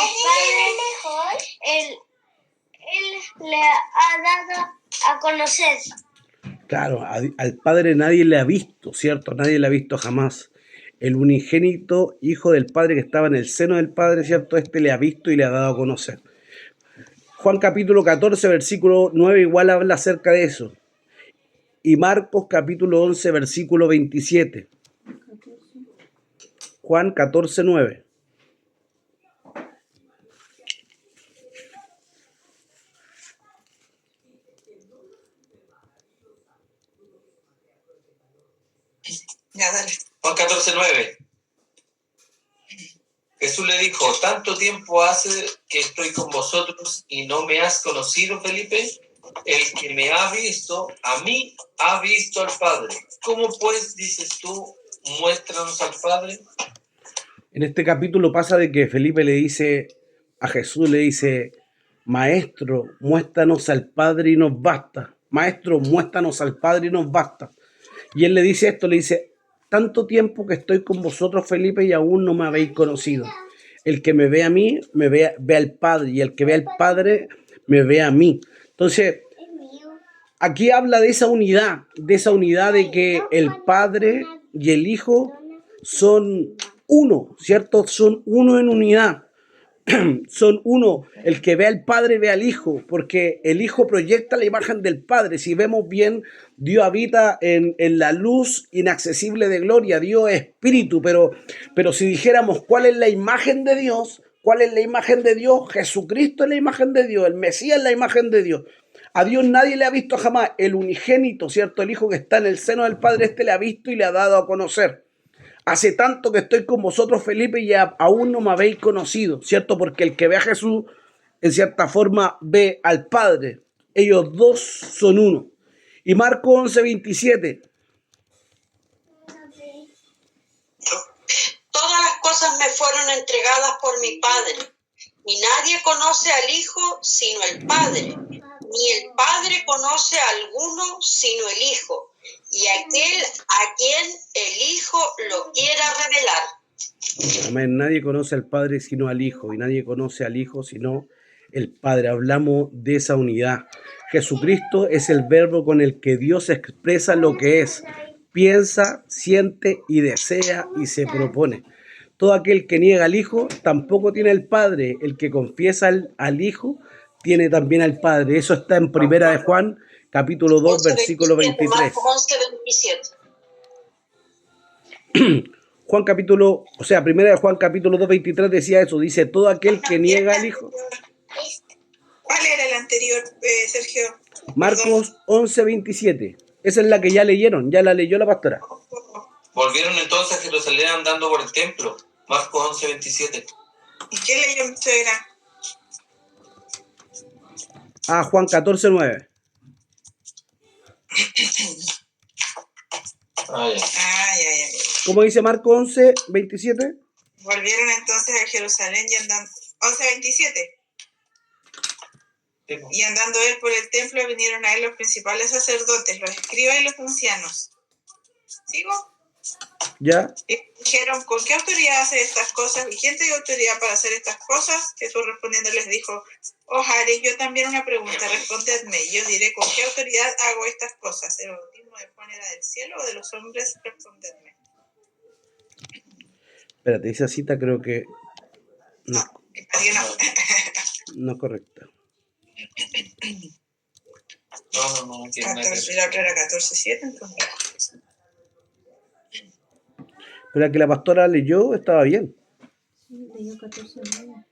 Padre, Él le ha dado a conocer. Claro, al Padre nadie le ha visto, ¿cierto? Nadie le ha visto jamás. El unigénito Hijo del Padre que estaba en el seno del Padre, ¿cierto? Este le ha visto y le ha dado a conocer. Juan capítulo 14, versículo 9 igual habla acerca de eso. Y Marcos capítulo 11, versículo 27. Juan 14, 9. Ya, dale. Juan 14:9. Jesús le dijo, ¿tanto tiempo hace que estoy con vosotros y no me has conocido, Felipe? El que me ha visto, a mí ha visto al Padre. ¿Cómo pues dices tú, muéstranos al Padre? En este capítulo pasa de que Felipe le dice a Jesús, le dice, Maestro, muéstranos al Padre y nos basta. Maestro, muéstranos al Padre y nos basta. Y él le dice esto, le dice, tanto tiempo que estoy con vosotros, Felipe, y aún no me habéis conocido. El que me ve a mí, ve al Padre, y el que ve al Padre, me ve a mí. Entonces, aquí habla de esa unidad de que el Padre y el Hijo son uno, ¿cierto? Son uno en unidad. Son uno, el que ve al Padre ve al Hijo, porque el Hijo proyecta la imagen del Padre. Si vemos bien, Dios habita en la luz inaccesible de gloria, Dios es espíritu, pero si dijéramos cuál es la imagen de Dios, ¿cuál es la imagen de Dios? Jesucristo es la imagen de Dios, el Mesías es la imagen de Dios. A Dios nadie le ha visto jamás, el unigénito, ¿cierto? El Hijo que está en el seno del Padre, este le ha visto y le ha dado a conocer. Hace tanto que estoy con vosotros, Felipe, y aún no me habéis conocido, ¿cierto? Porque el que ve a Jesús, en cierta forma, ve al Padre. Ellos dos son uno. Y Marcos 11, 27. Todas las cosas me fueron entregadas por mi Padre, y nadie conoce al Hijo sino el Padre, ni el Padre conoce a alguno sino el Hijo, y aquel a quien el Hijo lo quiera revelar. Amén. Nadie conoce al Padre sino al Hijo, y nadie conoce al Hijo sino el Padre. Hablamos de esa unidad. Jesucristo es el verbo con el que Dios expresa lo que es. Piensa, siente y desea y se propone. Todo aquel que niega al Hijo tampoco tiene al Padre. El que confiesa al Hijo tiene también al Padre. Eso está en Primera de Juan, capítulo 2, versículo 23. Marcos 11, 27. Primera de Juan, capítulo 2, 23 decía eso. Dice, todo aquel que niega al Hijo. ¿Cuál era el anterior, Sergio? Marcos 11, 27. Esa es la que ya leyeron, ya la leyó la pastora. Volvieron entonces a Jerusalén andando por el templo. Marcos 11, 27. ¿Y qué leyó mi suegra? Juan 14, 9. Ay. ¿Cómo dice Marcos 11, 27? Volvieron entonces a Jerusalén y andando... 11, 27. Y andando él por el templo vinieron a él los principales sacerdotes, los escribas y los ancianos. ¿Sigo? ¿Ya? Y dijeron, ¿con qué autoridad hace estas cosas? ¿Y quién te dio autoridad para hacer estas cosas? Jesús respondiendo les dijo, os haré yo también una pregunta, respondedme, y yo diré, ¿con qué autoridad hago estas cosas? ¿El bautismo de Juan era del cielo o de los hombres? Respondedme. Espérate, esa cita creo que no es correcta. No tiene nada que 14, ver. la otra era 14:7, entonces. Pero la que la pastora leyó estaba bien. Sí, leyó 14:9.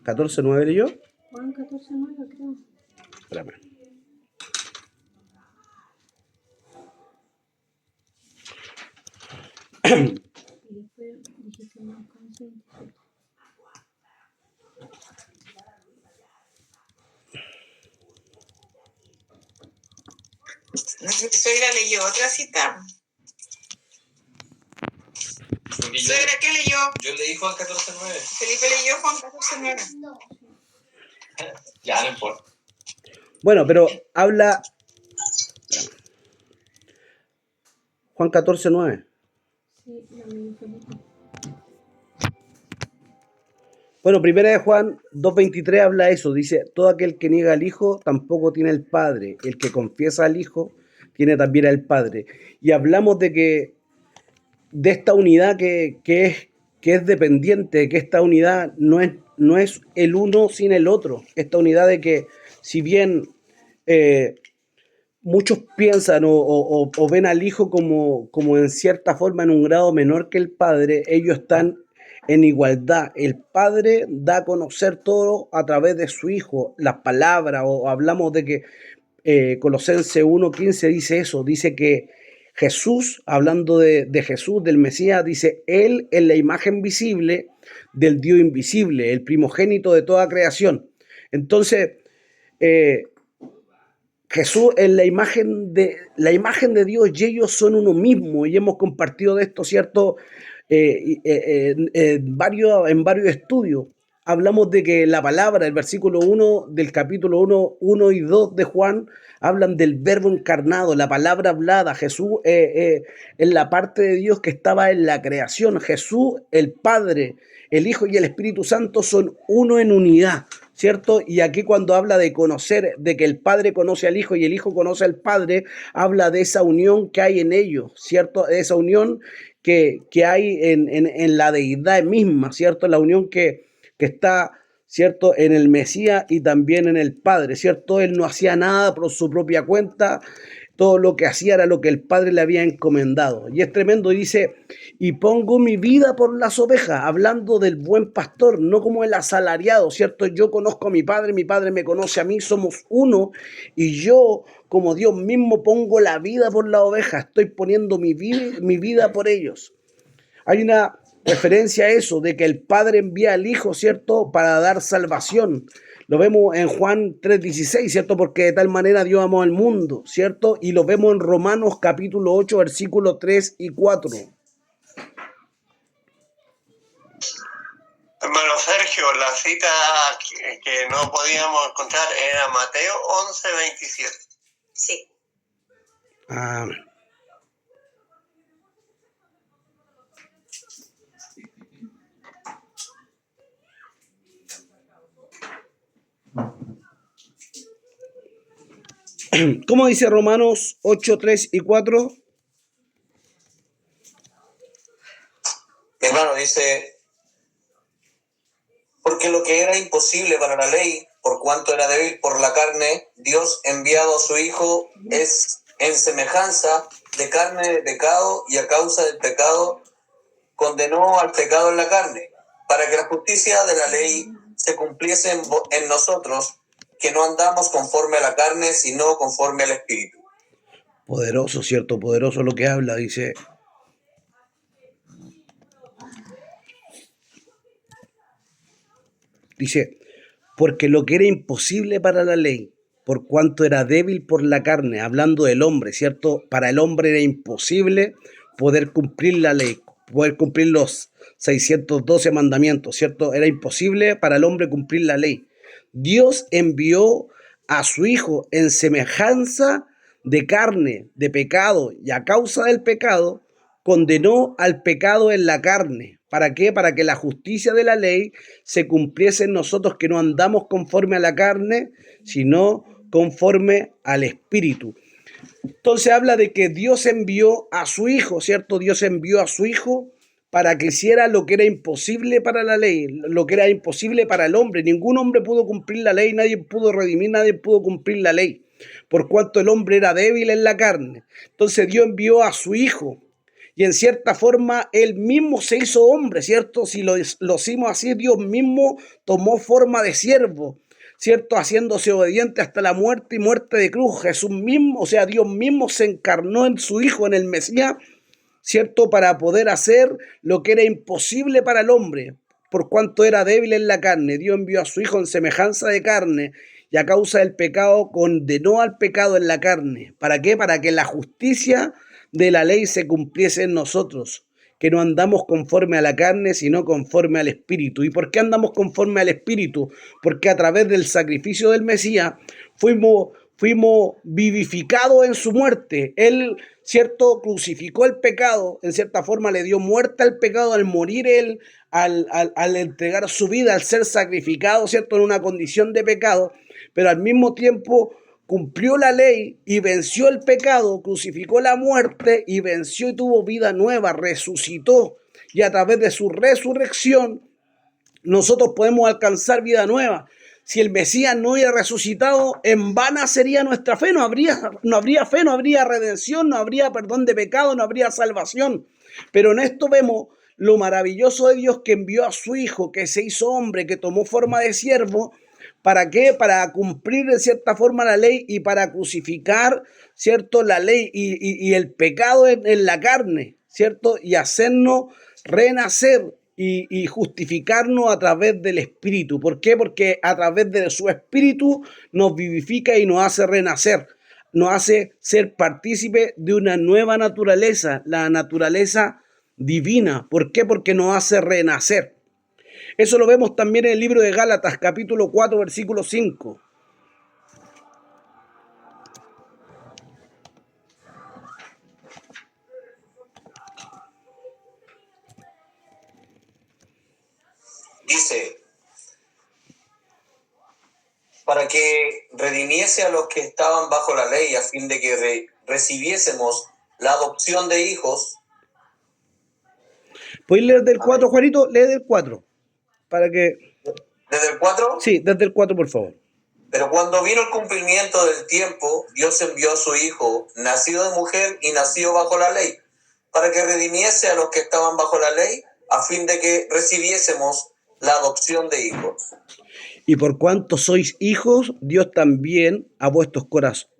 14:9 leyó. Juan 14:9, creo. Espérame. Y después dijiste Marcos 11:27. No sé si Suegra leyó otra cita. Porque Suegra, ¿qué leyó? yo leí Juan 14:9. Felipe leyó Juan 14:9. Ya, no importa. Bueno, pero habla Juan 14:9. Sí, lo leyó Felipe. Bueno, primera de Juan 2:23 habla eso, dice, todo aquel que niega al Hijo tampoco tiene al Padre, el que confiesa al Hijo tiene también al Padre. Y hablamos de esta unidad que es dependiente, que esta unidad no es el uno sin el otro, esta unidad de que si bien muchos piensan o ven al Hijo como en cierta forma en un grado menor que el Padre, ellos están en igualdad. El Padre da a conocer todo a través de su Hijo, las palabras, o hablamos de que Colosenses 1:15 dice eso, dice que Jesús, hablando de Jesús, del Mesías, dice, Él es la imagen visible del Dios invisible, el primogénito de toda creación. Entonces, Jesús es la imagen de Dios y ellos son uno mismo y hemos compartido de esto, ¿cierto? En varios estudios. Hablamos de que la palabra, el versículo 1 del capítulo 1 y 2 de Juan, hablan del verbo encarnado, la palabra hablada. Jesús es la parte de Dios que estaba en la creación. Jesús, el Padre, el Hijo y el Espíritu Santo son uno en unidad, ¿cierto? Y aquí cuando habla de conocer, de que el Padre conoce al Hijo y el Hijo conoce al Padre, habla de esa unión que hay en ellos, ¿cierto? De esa unión que hay en la deidad misma, ¿cierto? La unión que está, ¿cierto? En el Mesías y también en el Padre, ¿cierto? Él no hacía nada por su propia cuenta, todo lo que hacía era lo que el Padre le había encomendado. Y es tremendo, dice, y pongo mi vida por las ovejas, hablando del buen pastor, no como el asalariado, ¿cierto? Yo conozco a mi Padre me conoce a mí, somos uno, y yo, como Dios mismo, pongo la vida por las ovejas, estoy poniendo mi vida por ellos. Hay una referencia a eso, de que el Padre envía al Hijo, ¿cierto?, para dar salvación. Lo vemos en Juan 3:16, ¿cierto? Porque de tal manera Dios amó al mundo, ¿cierto? Y lo vemos en Romanos capítulo 8, versículos 3 y 4. Hermano Sergio, la cita que no podíamos encontrar era Mateo 11:27. Sí. Amén. ¿Cómo dice Romanos 8, 3 y 4? Hermano, dice, porque lo que era imposible para la ley, por cuanto era débil por la carne, Dios enviado a su Hijo es en semejanza de carne de pecado y a causa del pecado condenó al pecado en la carne, para que la justicia de la ley se cumpliese en nosotros, que no andamos conforme a la carne, sino conforme al Espíritu. Poderoso, ¿cierto? Poderoso lo que habla, dice. Dice, porque lo que era imposible para la ley, por cuanto era débil por la carne, hablando del hombre, ¿cierto? Para el hombre era imposible poder cumplir la ley, poder cumplir los 612 mandamientos, ¿cierto? Era imposible para el hombre cumplir la ley. Dios envió a su Hijo en semejanza de carne, de pecado, y a causa del pecado, condenó al pecado en la carne. ¿Para qué? Para que la justicia de la ley se cumpliese en nosotros, que no andamos conforme a la carne, sino conforme al Espíritu. Entonces habla de que Dios envió a su Hijo, ¿cierto? Dios envió a su Hijo para que hiciera lo que era imposible para la ley, lo que era imposible para el hombre. Ningún hombre pudo cumplir la ley, nadie pudo redimir, nadie pudo cumplir la ley. por cuanto el hombre era débil en la carne. Entonces Dios envió a su Hijo, y en cierta forma Él mismo se hizo hombre, ¿cierto? Si lo hicimos así, Dios mismo tomó forma de siervo, ¿cierto? Haciéndose obediente hasta la muerte y muerte de cruz. Jesús mismo, o sea, Dios mismo se encarnó en su Hijo, en el Mesías, ¿cierto? Para poder hacer lo que era imposible para el hombre, por cuanto era débil en la carne. Dios envió a su Hijo en semejanza de carne, y a causa del pecado condenó al pecado en la carne. ¿Para qué? Para que la justicia de la ley se cumpliese en nosotros, que no andamos conforme a la carne, sino conforme al Espíritu. ¿Y por qué andamos conforme al Espíritu? Porque a través del sacrificio del Mesías fuimos vivificados en su muerte. Él, ¿cierto?, crucificó el pecado, en cierta forma le dio muerte al pecado al morir él, al entregar su vida, al ser sacrificado, ¿cierto?, en una condición de pecado, pero al mismo tiempo cumplió la ley y venció el pecado, crucificó la muerte y venció y tuvo vida nueva, resucitó. Y a través de su resurrección nosotros podemos alcanzar vida nueva. Si el Mesías no hubiera resucitado, en vana sería nuestra fe, no habría fe, no habría redención, no habría perdón de pecado, no habría salvación. Pero en esto vemos lo maravilloso de Dios, que envió a su Hijo, que se hizo hombre, que tomó forma de siervo. ¿Para qué? Para cumplir de cierta forma la ley y para crucificar, ¿cierto?, la ley y el pecado en la carne, ¿cierto? Y hacernos renacer y justificarnos a través del Espíritu. ¿Por qué? Porque a través de su Espíritu nos vivifica y nos hace renacer, nos hace ser partícipe de una nueva naturaleza, la naturaleza divina. ¿Por qué? Porque nos hace renacer. Eso lo vemos también en el libro de Gálatas, capítulo 4, versículo 5. Dice, para que redimiese a los que estaban bajo la ley, a fin de que recibiésemos la adopción de hijos. ¿Puedes leer del 4, Juanito? Lee del 4. Para que... ¿Desde el 4? Sí, desde el 4, por favor. Pero cuando vino el cumplimiento del tiempo, Dios envió a su Hijo, nacido de mujer y nacido bajo la ley, para que redimiese a los que estaban bajo la ley, a fin de que recibiésemos la adopción de hijos. Y por cuanto sois hijos, Dios también a vuestros corazones.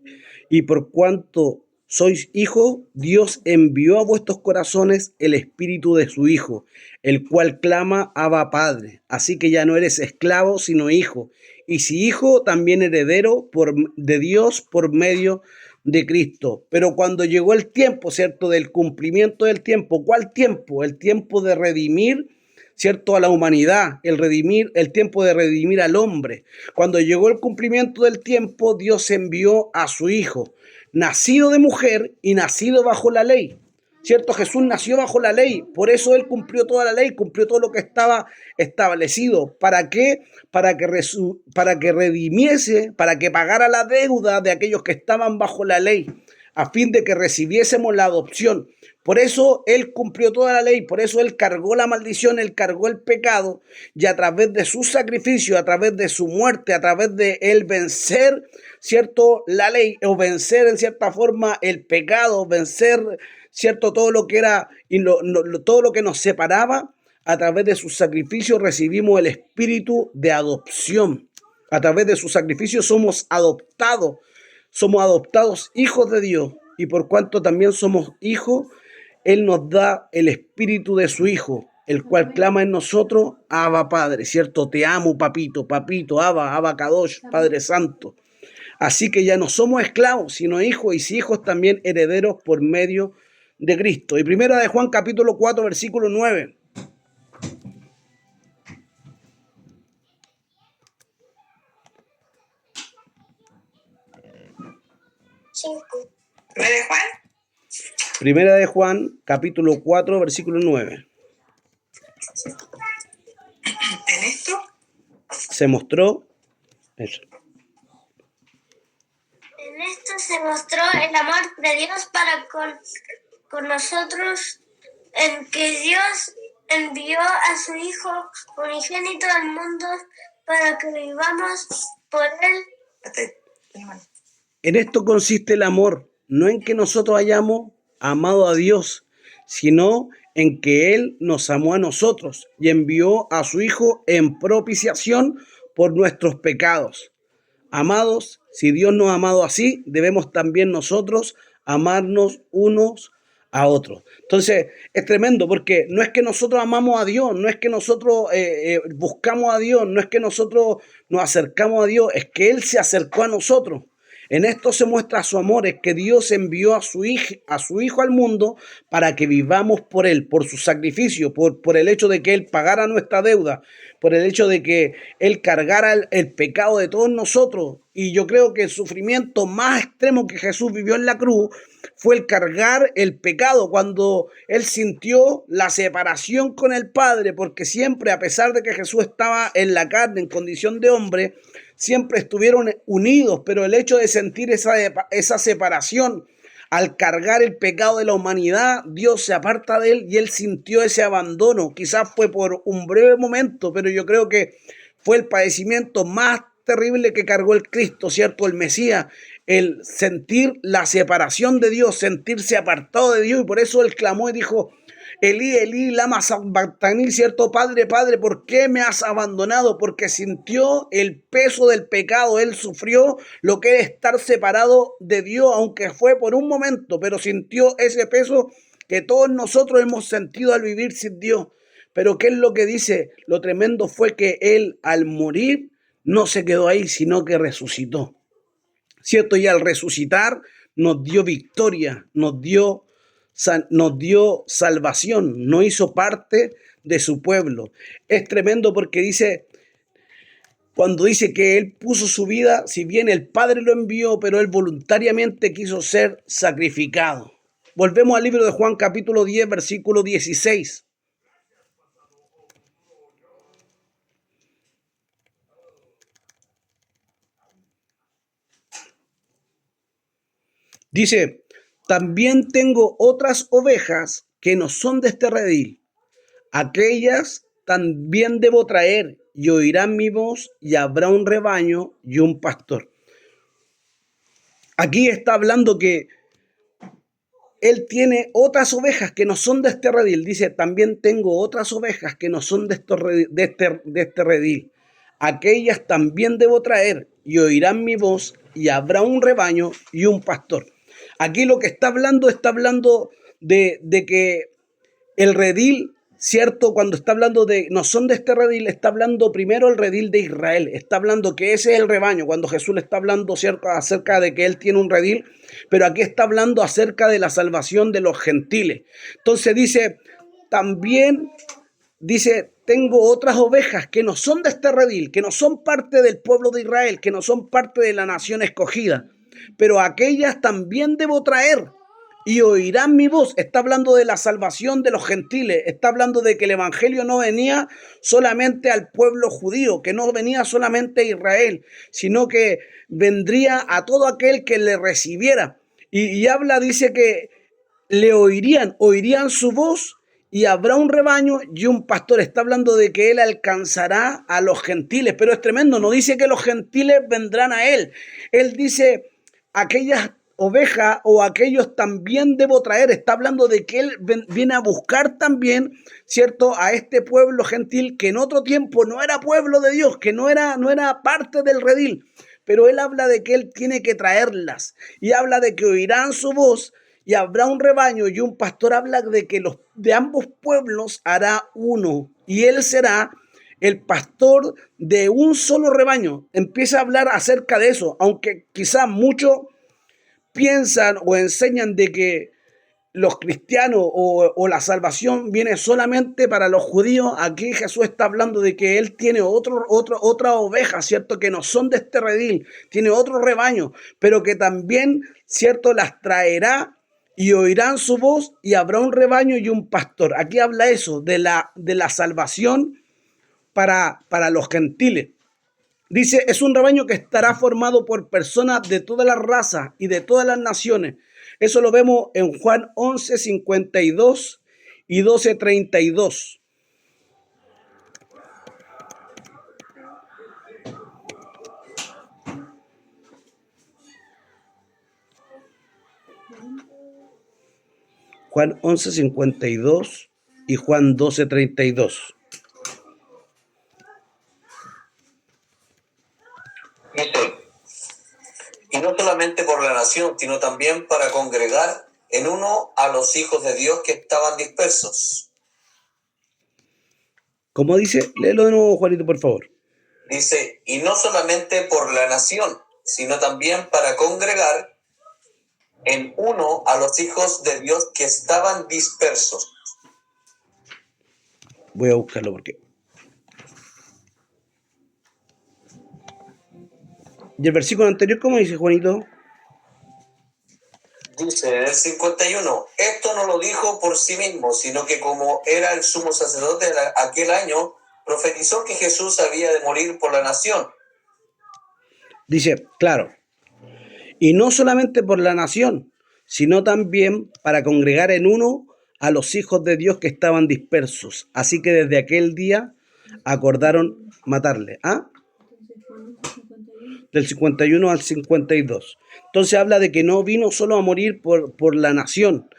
Y por cuanto sois hijos, Dios envió a vuestros corazones el espíritu de su Hijo, el cual clama Abba Padre. Así que ya no eres esclavo, sino hijo. Y si hijo, también heredero de Dios por medio de Cristo. Pero cuando llegó el tiempo, ¿cierto?, del cumplimiento del tiempo, ¿cuál tiempo? El tiempo de redimir, ¿cierto?, a la humanidad, el tiempo de redimir al hombre. Cuando llegó el cumplimiento del tiempo, Dios envió a su Hijo, nacido de mujer y nacido bajo la ley. ¿Cierto? Jesús nació bajo la ley, por eso Él cumplió toda la ley, cumplió todo lo que estaba establecido. ¿Para qué? Para que redimiese, para que pagara la deuda de aquellos que estaban bajo la ley, a fin de que recibiésemos la adopción. Por eso Él cumplió toda la ley, por eso Él cargó la maldición, Él cargó el pecado, y a través de su sacrificio, a través de su muerte, a través de Él vencer, ¿cierto?, la ley, o vencer en cierta forma el pecado, vencer, ¿cierto?, todo lo que era y todo lo que nos separaba. A través de su sacrificio recibimos el espíritu de adopción. A través de su sacrificio somos adoptados hijos de Dios, y por cuanto también somos hijos, Él nos da el espíritu de su Hijo, el cual clama en nosotros, Abba Padre, ¿cierto? Te amo, papito, Abba Kadosh, Padre Santo. Así que ya no somos esclavos, sino hijos, y si hijos también herederos por medio de Cristo. Y primera de Juan capítulo 4, versículo 9. Primera de Juan, capítulo 4, versículo 9. En esto Se mostró eso. En esto se mostró el amor de Dios para con nosotros, en que Dios envió a su Hijo unigénito al mundo para que vivamos por Él. En esto consiste el amor, no en que nosotros hayamos amado a Dios, sino en que Él nos amó a nosotros y envió a su Hijo en propiciación por nuestros pecados. Amados, si Dios nos ha amado así, debemos también nosotros amarnos unos a otros. Entonces, es tremendo porque no es que nosotros amamos a Dios, no es que nosotros buscamos a Dios, no es que nosotros nos acercamos a Dios, es que Él se acercó a nosotros. En esto se muestra su amor, es que Dios envió a su hijo al mundo para que vivamos por Él, por su sacrificio, por el hecho de que Él pagara nuestra deuda, por el hecho de que Él cargara el pecado de todos nosotros. Y yo creo que el sufrimiento más extremo que Jesús vivió en la cruz fue el cargar el pecado, cuando Él sintió la separación con el Padre, porque siempre, a pesar de que Jesús estaba en la carne, en condición de hombre, siempre estuvieron unidos, pero el hecho de sentir esa separación, al cargar el pecado de la humanidad, Dios se aparta de él y él sintió ese abandono. Quizás fue por un breve momento, pero yo creo que fue el padecimiento más terrible que cargó el Cristo, ¿cierto? El Mesías, el sentir la separación de Dios, sentirse apartado de Dios, y por eso él clamó y dijo: Elí, Elí, lama sabactani, ¿cierto? Padre, Padre, ¿por qué me has abandonado? Porque sintió el peso del pecado, él sufrió lo que es estar separado de Dios, aunque fue por un momento, pero sintió ese peso que todos nosotros hemos sentido al vivir sin Dios. Pero ¿qué es lo que dice? Lo tremendo fue que él, al morir, no se quedó ahí, sino que resucitó, ¿cierto? Y al resucitar nos dio victoria, nos dio salvación, nos hizo parte de su pueblo. Es tremendo porque dice, cuando dice que él puso su vida, si bien el Padre lo envió, pero él voluntariamente quiso ser sacrificado. Volvemos al libro de Juan capítulo 10, versículo 16. Dice: también tengo otras ovejas que no son de este redil. Aquellas también debo traer, y oirán mi voz, y habrá un rebaño y un pastor. Aquí está hablando que él tiene otras ovejas que no son de este redil. Dice: también tengo otras ovejas que no son de este redil. Aquellas también debo traer, y oirán mi voz, y habrá un rebaño y un pastor. Aquí lo que está hablando de que el redil, ¿cierto? Cuando está hablando de no son de este redil, está hablando primero el redil de Israel. Está hablando que ese es el rebaño. Cuando Jesús le está hablando acerca de que él tiene un redil, pero aquí está hablando acerca de la salvación de los gentiles. Entonces dice, también dice, tengo otras ovejas que no son de este redil, que no son parte del pueblo de Israel, que no son parte de la nación escogida, pero aquellas también debo traer, y oirán mi voz. Está hablando de la salvación de los gentiles, está hablando de que el evangelio no venía solamente al pueblo judío, que no venía solamente a Israel, sino que vendría a todo aquel que le recibiera. Y habla, dice que le oirían su voz, y habrá un rebaño y un pastor. Está hablando de que él alcanzará a los gentiles, pero es tremendo, no dice que los gentiles vendrán a él. Él dice, aquellas ovejas o aquellos también debo traer. Está hablando de que él viene a buscar también, ¿cierto?, a este pueblo gentil que en otro tiempo no era pueblo de Dios, que no era parte del redil, pero él habla de que él tiene que traerlas, y habla de que oirán su voz, y habrá un rebaño y un pastor. Habla de que de ambos pueblos hará uno, y él será el pastor de un solo rebaño. Empieza a hablar acerca de eso, aunque quizás muchos piensan o enseñan de que los cristianos o la salvación viene solamente para los judíos. Aquí Jesús está hablando de que él tiene otra oveja, ¿cierto?, que no son de este redil, tiene otro rebaño, pero que también, ¿cierto?, las traerá, y oirán su voz, y habrá un rebaño y un pastor. Aquí habla eso, de la salvación para los gentiles. Dice, es un rebaño que estará formado por personas de todas las razas y de todas las naciones. Eso lo vemos en Juan 11, 52 y 12, 32. Juan 11:52 y Juan 12:32. Dice, y no solamente por la nación, sino también para congregar en uno a los hijos de Dios que estaban dispersos. ¿Cómo dice? Léelo de nuevo, Juanito, por favor. Dice, y no solamente por la nación, sino también para congregar en uno a los hijos de Dios que estaban dispersos. Voy a buscarlo porque... ¿Y el versículo anterior cómo dice, Juanito? Dice en el 51, esto no lo dijo por sí mismo, sino que como era el sumo sacerdote de aquel año, profetizó que Jesús había de morir por la nación. Dice, claro, y no solamente por la nación, sino también para congregar en uno a los hijos de Dios que estaban dispersos. Así que desde aquel día acordaron matarle. ¿Ah? Del 51 al 52. Entonces habla de que no vino solo a morir por la nación,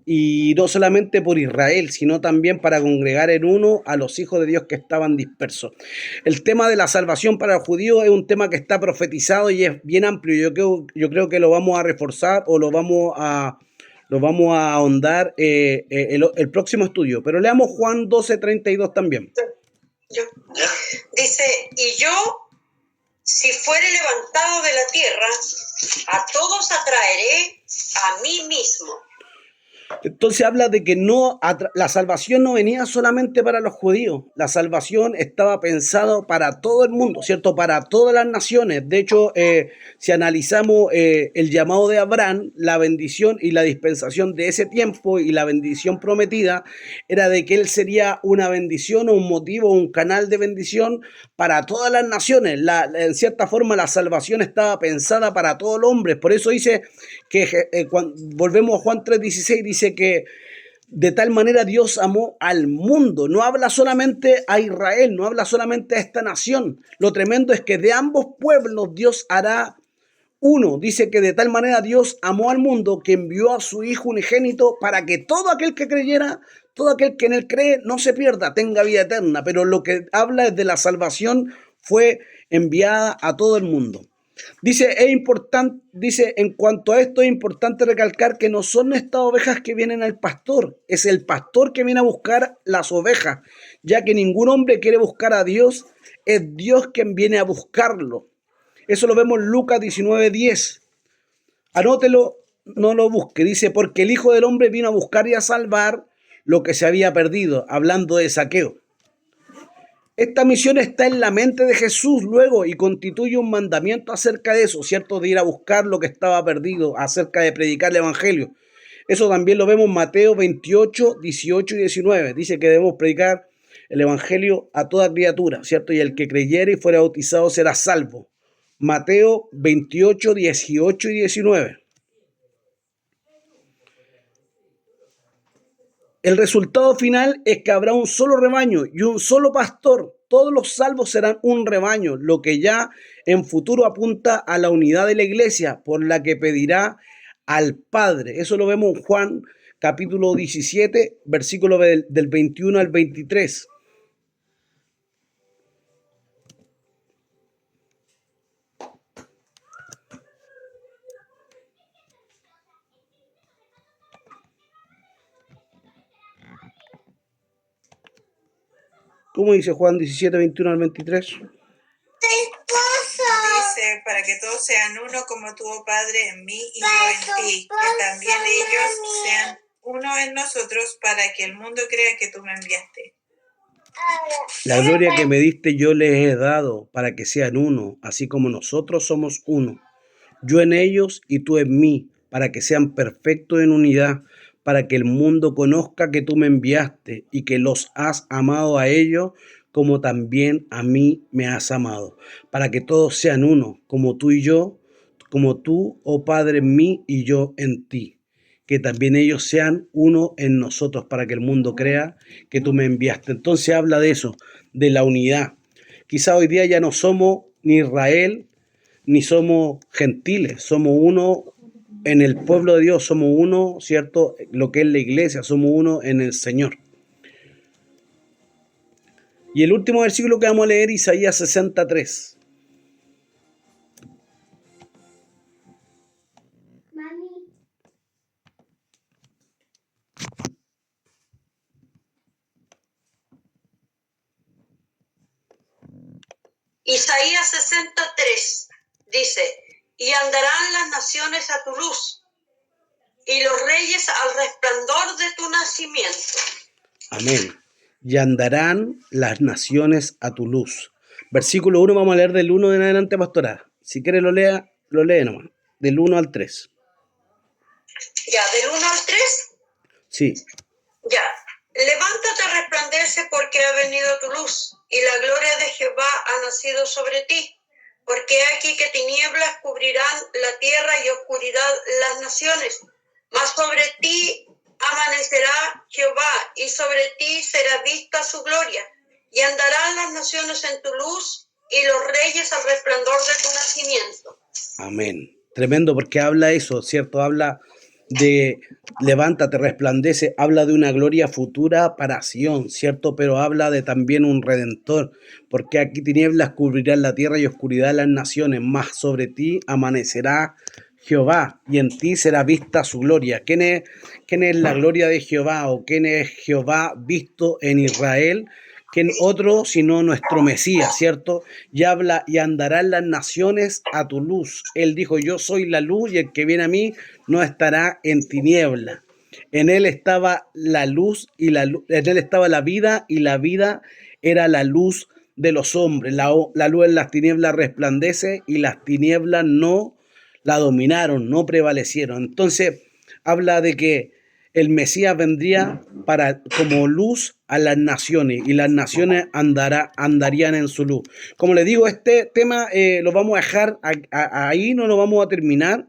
y no solamente por Israel, sino también para congregar en uno a los hijos de Dios que estaban dispersos. El tema de la salvación para los judíos es un tema que está profetizado y es bien amplio. Yo creo que lo vamos a reforzar o lo vamos a ahondar el próximo estudio. Pero leamos Juan 12:32 también. Dice, y yo, si fuere levantado de la tierra, a todos atraeré a mí mismo. Entonces habla de que la salvación no venía solamente para los judíos, la salvación estaba pensada para todo el mundo, ¿cierto? Para todas las naciones. De hecho, si analizamos el llamado de Abraham, la bendición y la dispensación de ese tiempo y la bendición prometida era de que él sería una bendición o un motivo, un canal de bendición para todas las naciones. En cierta forma, la salvación estaba pensada para todos los hombres. Por eso dice que cuando volvemos a Juan 3:16, dice que de tal manera Dios amó al mundo. No habla solamente a Israel, no habla solamente a esta nación. Lo tremendo es que de ambos pueblos Dios hará uno. Dice que de tal manera Dios amó al mundo que envió a su Hijo unigénito para que todo aquel que creyera, todo aquel que en él cree, no se pierda, tenga vida eterna. Pero lo que habla es de la salvación fue enviada a todo el mundo. Dice, en cuanto a esto es importante recalcar que no son estas ovejas que vienen al pastor, es el pastor que viene a buscar las ovejas, ya que ningún hombre quiere buscar a Dios, es Dios quien viene a buscarlo. Eso lo vemos en Lucas 19:10. Anótelo, no lo busque. Dice, porque el Hijo del Hombre vino a buscar y a salvar lo que se había perdido, hablando de Zaqueo. Esta misión está en la mente de Jesús luego y constituye un mandamiento acerca de eso, ¿cierto? De ir a buscar lo que estaba perdido, acerca de predicar el Evangelio. Eso también lo vemos en Mateo 28, 18 y 19. Dice que debemos predicar el Evangelio a toda criatura, ¿cierto? Y el que creyere y fuera bautizado será salvo. Mateo 28, 18 y 19. El resultado final es que habrá un solo rebaño y un solo pastor. Todos los salvos serán un rebaño, lo que ya en futuro apunta a la unidad de la iglesia, por la que pedirá al Padre. Eso lo vemos en Juan capítulo 17, versículo del 21 al 23. ¿Cómo dice Juan 17, 21 al 23? Dice, para que todos sean uno como tu, oh Padre, en mí y yo en ti, que también ellos sean uno en nosotros, para que el mundo crea que tú me enviaste. La gloria que me diste yo les he dado, para que sean uno, así como nosotros somos uno. Yo en ellos y tú en mí, para que sean perfectos en unidad, para que el mundo conozca que tú me enviaste y que los has amado a ellos como también a mí me has amado, para que todos sean uno, como tú y yo, como tú, oh Padre, en mí y yo en ti, que también ellos sean uno en nosotros, para que el mundo crea que tú me enviaste. Entonces habla de eso, de la unidad. Quizá hoy día ya no somos ni Israel, ni somos gentiles, somos uno en el pueblo de Dios somos uno, ¿cierto? Lo que es la iglesia, somos uno en el Señor. Y el último versículo que vamos a leer, Isaías 63. Isaías 63 dice, y andarán las naciones a tu luz, y los reyes al resplandor de tu nacimiento. Amén. Y andarán las naciones a tu luz. Versículo 1, vamos a leer del 1 en adelante, pastora. Si quiere lo lee nomás. Del 1 al 3. Ya, del 1 al 3. Sí. Ya. Levántate, resplandece, porque ha venido tu luz, y la gloria de Jehová ha nacido sobre ti. Porque aquí que tinieblas cubrirán la tierra y oscuridad las naciones. Mas sobre ti amanecerá Jehová, y sobre ti será vista su gloria. Y andarán las naciones en tu luz, y los reyes al resplandor de tu nacimiento. Amén. Tremendo, porque habla eso, ¿cierto? Habla de levántate, resplandece, habla de una gloria futura para Sión, ¿cierto? Pero habla de también un redentor, porque aquí tinieblas cubrirán la tierra y oscuridad las naciones, mas sobre ti amanecerá Jehová, y en ti será vista su gloria. ¿Quién es la gloria de Jehová, o quién es Jehová visto en Israel? ¿Quién otro sino nuestro Mesías, cierto? Y habla, y andarán las naciones a tu luz. Él dijo, yo soy la luz, y el que viene a mí no estará en tiniebla. En él estaba la luz, en él estaba la vida, y la vida era la luz de los hombres. La luz en las tinieblas resplandece, y las tinieblas no la dominaron, no prevalecieron. Entonces, habla de que el Mesías vendría como luz a las naciones, y las naciones andarían en su luz. Como les digo, este tema lo vamos a dejar ahí, no lo vamos a terminar,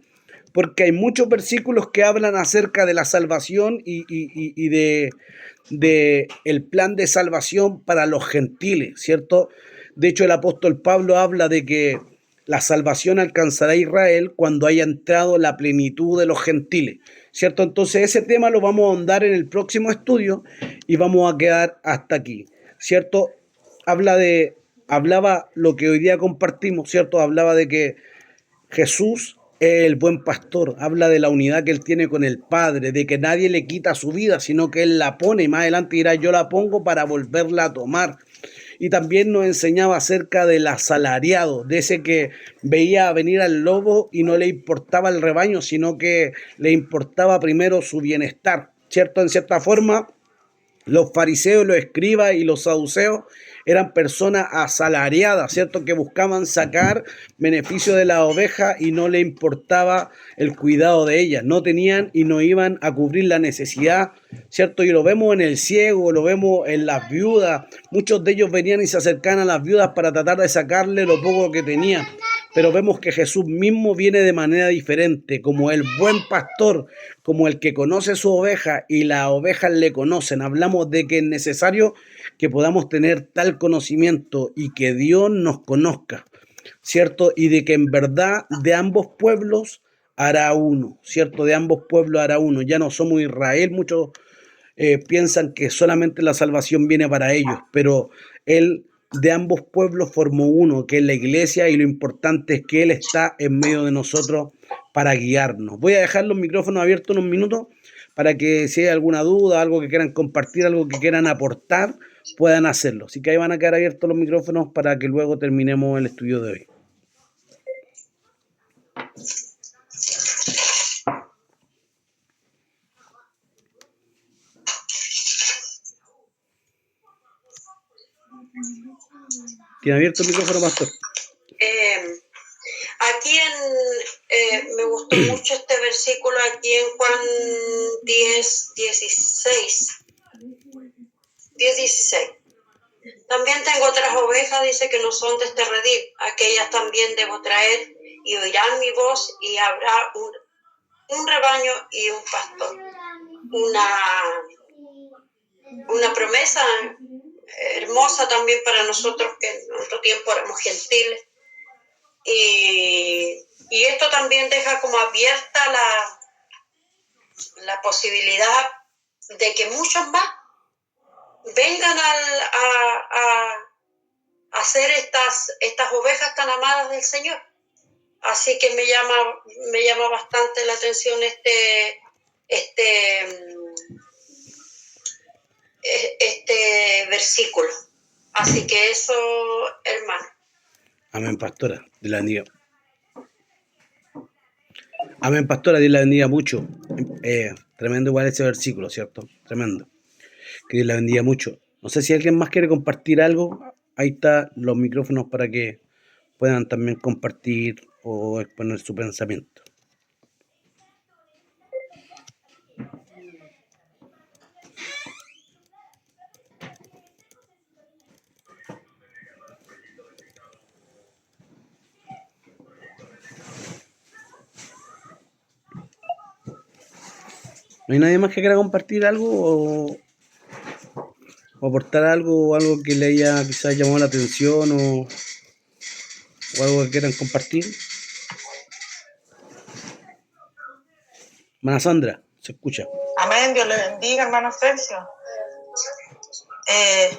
porque hay muchos versículos que hablan acerca de la salvación y de el plan de salvación para los gentiles, ¿cierto? De hecho, el apóstol Pablo habla de que la salvación alcanzará a Israel cuando haya entrado la plenitud de los gentiles, ¿cierto? Entonces ese tema lo vamos a ahondar en el próximo estudio y vamos a quedar hasta aquí, ¿cierto? Hablaba lo que hoy día compartimos, ¿cierto? Hablaba de que Jesús es el buen pastor, habla de la unidad que él tiene con el Padre, de que nadie le quita su vida, sino que él la pone, y más adelante dirá, yo la pongo para volverla a tomar. Y también nos enseñaba acerca del asalariado, de ese que veía venir al lobo y no le importaba el rebaño, sino que le importaba primero su bienestar, ¿cierto? En cierta forma, los fariseos, los escribas y los saduceos eran personas asalariadas, ¿cierto? Que buscaban sacar beneficio de la oveja y no le importaba el cuidado de ellas. No tenían y no iban a cubrir la necesidad, ¿cierto? Y lo vemos en el ciego, lo vemos en las viudas. Muchos de ellos venían y se acercaban a las viudas para tratar de sacarle lo poco que tenían. Pero vemos que Jesús mismo viene de manera diferente, como el buen pastor, como el que conoce su oveja y las ovejas le conocen. Hablamos de que es necesario que podamos tener tal conocimiento y que Dios nos conozca, ¿cierto? Y de que en verdad de ambos pueblos hará uno, ¿cierto? De ambos pueblos hará uno. Ya no somos Israel, muchos piensan que solamente la salvación viene para ellos, pero Él de ambos pueblos formó uno, que es la iglesia, y lo importante es que Él está en medio de nosotros para guiarnos. Voy a dejar los micrófonos abiertos unos minutos para que si hay alguna duda, algo que quieran compartir, algo que quieran aportar, puedan hacerlo. Así que ahí van a quedar abiertos los micrófonos para que luego terminemos el estudio de hoy. ¿Tiene abierto el micrófono, pastor? Aquí me gustó mucho este versículo aquí en Juan 10:16. También tengo otras ovejas, dice, que no son de este redil. Aquellas también debo traer, y oirán mi voz, y habrá un rebaño y un pastor. Una promesa hermosa también para nosotros, que en otro tiempo éramos gentiles. Y Y esto también deja como abierta la posibilidad de que muchos más vengan a ser estas ovejas tan amadas del Señor. Así que me llama bastante la atención este versículo. Así que eso, hermano. Amén, pastora. Dios la bendiga. Amén, pastora. Dios la bendiga mucho. Tremendo igual ese versículo, ¿cierto? Tremendo. Que Dios la bendiga mucho. No sé si alguien más quiere compartir algo. Ahí están los micrófonos para que puedan también compartir o exponer su pensamiento. ¿No hay nadie más que quiera compartir algo o aportar algo o algo que le haya quizás llamado la atención o algo que quieran compartir? Hermana Sandra, se escucha. Amén, Dios le bendiga, hermano Sergio.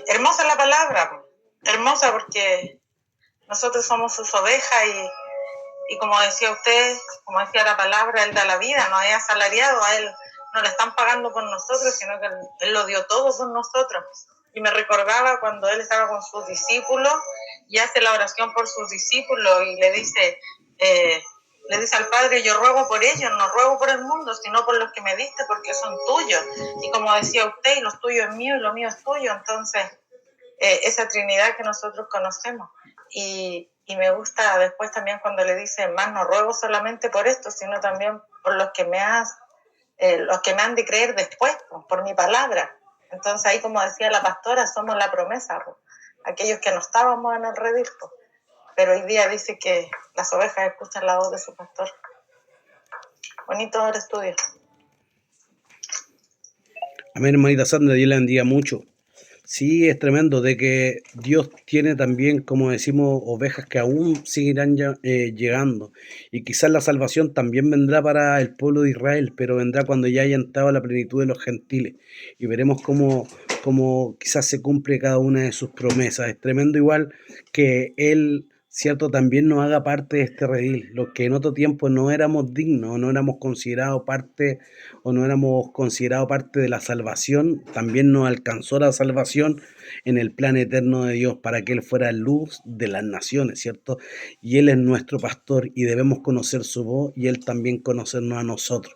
Hermosa la palabra, hermosa porque nosotros somos sus ovejas y como decía usted, como decía la palabra, Él da la vida, no es asalariado, a Él no le están pagando por nosotros, sino que Él lo dio todo por nosotros. Y me recordaba cuando Él estaba con sus discípulos y hace la oración por sus discípulos y le dice al Padre, yo ruego por ellos, no ruego por el mundo, sino por los que me diste, porque son tuyos. Y como decía usted, y los tuyos es mío y lo mío es tuyo. Entonces, esa Trinidad que nosotros conocemos. Y me gusta después también cuando le dice, más no ruego solamente por esto, sino también por los que me han de creer después, por mi palabra. Entonces ahí, como decía la pastora, somos la promesa, aquellos que no estábamos en el redil, pero hoy día dice que las ovejas escuchan la voz de su pastor. Bonito el estudio. Amén, hermanita Sandra, Dios la bendiga mucho. Sí, es tremendo de que Dios tiene también, como decimos, ovejas que aún seguirán llegando. Y quizás la salvación también vendrá para el pueblo de Israel, pero vendrá cuando ya haya entrado a la plenitud de los gentiles. Y veremos cómo quizás se cumple cada una de sus promesas. Es tremendo igual que Él, cierto, también nos haga parte de este redil. Los que en otro tiempo no éramos dignos, no éramos considerados parte o no éramos considerados parte de la salvación, también nos alcanzó la salvación en el plan eterno de Dios para que Él fuera luz de las naciones, ¿cierto? Y Él es nuestro pastor y debemos conocer su voz y Él también conocernos a nosotros.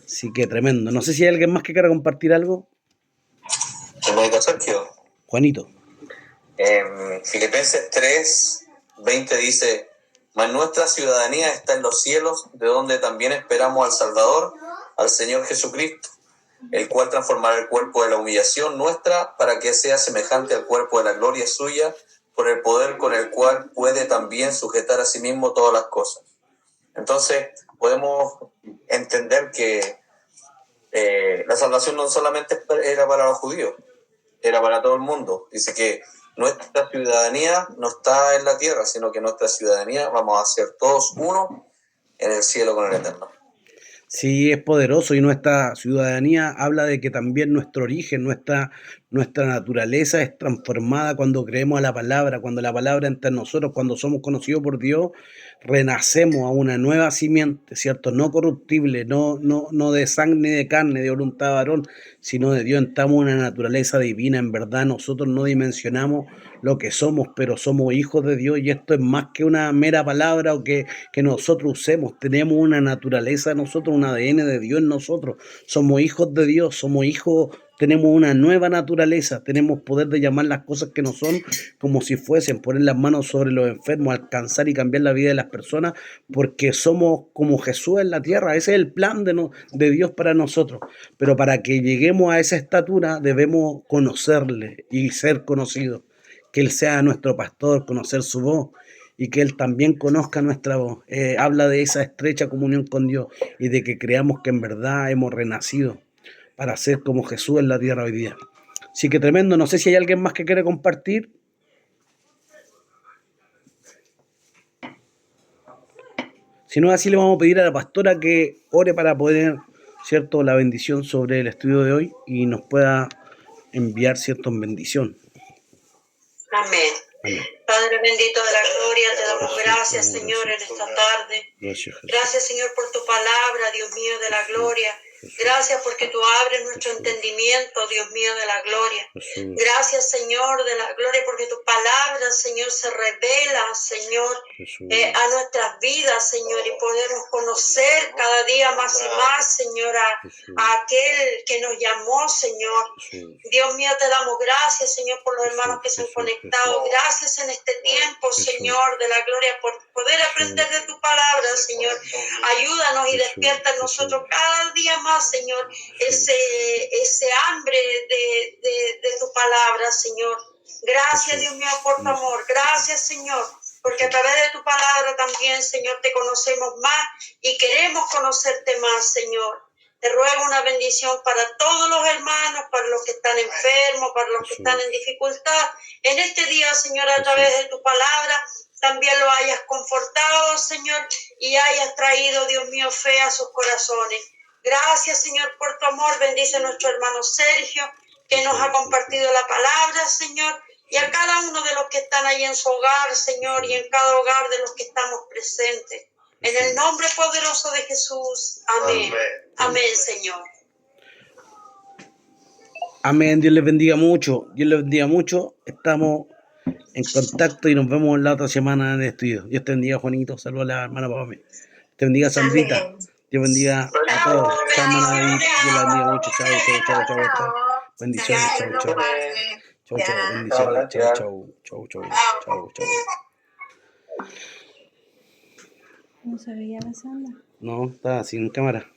Así que tremendo. No sé si hay alguien más que quiera compartir algo. Hermanito Sergio. Juanito. Filipenses 3:20 dice, mas nuestra ciudadanía está en los cielos, de donde también esperamos al Salvador, al Señor Jesucristo, el cual transformará el cuerpo de la humillación nuestra para que sea semejante al cuerpo de la gloria suya, por el poder con el cual puede también sujetar a sí mismo todas las cosas. Entonces podemos entender que la salvación no solamente era para los judíos, era para todo el mundo. Dice que nuestra ciudadanía no está en la tierra, sino que nuestra ciudadanía vamos a ser todos uno en el cielo con el Eterno. Sí, es poderoso y nuestra ciudadanía habla de que también nuestro origen, nuestra naturaleza es transformada cuando creemos a la palabra, cuando la palabra entra en nosotros, cuando somos conocidos por Dios, renacemos a una nueva simiente, ¿cierto? No corruptible, no de sangre ni de carne, de voluntad varón, sino de Dios. Entramos a una naturaleza divina, en verdad nosotros no dimensionamos lo que somos, pero somos hijos de Dios y esto es más que una mera palabra o que nosotros usemos. Tenemos una naturaleza en nosotros, un ADN de Dios en nosotros. Somos hijos de Dios, somos hijos, tenemos una nueva naturaleza, tenemos poder de llamar las cosas que no son como si fuesen, poner las manos sobre los enfermos, alcanzar y cambiar la vida de las personas, porque somos como Jesús en la tierra. Ese es el plan de Dios para nosotros. Pero para que lleguemos a esa estatura debemos conocerle y ser conocidos. Que Él sea nuestro pastor, conocer su voz y que Él también conozca nuestra voz. Habla de esa estrecha comunión con Dios y de que creamos que en verdad hemos renacido para ser como Jesús en la tierra hoy día. Así que tremendo. No sé si hay alguien más que quiere compartir. Si no es así, le vamos a pedir a la pastora que ore para poner, ¿cierto?, la bendición sobre el estudio de hoy y nos pueda enviar, ¿cierto?, en bendición. Amén. Amén. Padre bendito de la gloria, te damos Jesús, gracias, te damos Señor, en gracias. esta tarde. Gracias, Jesús. Gracias, Señor, por tu palabra, Dios mío de la gloria. Jesús. Gracias porque tú abres nuestro Jesús. entendimiento, Dios mío de la gloria. Jesús. Gracias, Señor de la gloria, porque tu palabra, Señor, se revela, Señor, Jesús. a nuestras vidas, Señor, y podemos conocer cada día más y más, Señor, a aquel que nos llamó, Señor. Jesús. Dios mío, te damos gracias, Señor, por los hermanos que se han Jesús, conectado. Gracias en este tiempo, Señor, de la gloria, por poder aprender de tu palabra, Señor. Ayúdanos y despierta en nosotros cada día más, Señor, ese hambre de tu palabra, Señor. Gracias, Dios mío, por tu amor. Gracias, Señor, porque a través de tu palabra también, Señor, te conocemos más y queremos conocerte más, Señor. Te ruego una bendición para todos los hermanos, para los que están enfermos, para los que están en dificultad. En este día, Señor, a través de tu palabra, también lo hayas confortado, Señor, y hayas traído, Dios mío, fe a sus corazones. Gracias, Señor, por tu amor. Bendice a nuestro hermano Sergio, que nos ha compartido la palabra, Señor, y a cada uno de los que están ahí en su hogar, Señor, y en cada hogar de los que estamos presentes. En el nombre poderoso de Jesús. Amén. Amén, Señor. Amén. Dios les bendiga mucho. Dios les bendiga mucho. Estamos en contacto y nos vemos la otra semana en el estudio. Dios te bendiga, Juanito. Saludos a la hermana Pame. Te bendiga, Sandrita. Amén. Dios bendiga a todos. Chao, hermana David. Dios la bendiga mucho. Chao, chao, chao, chao, chao. Bendiciones. Chao, chao. Chao, chao. Bendiciones. Chao, chao. Chao, chao. Chao, chao. ¿No se veía la sala? No, está sin cámara.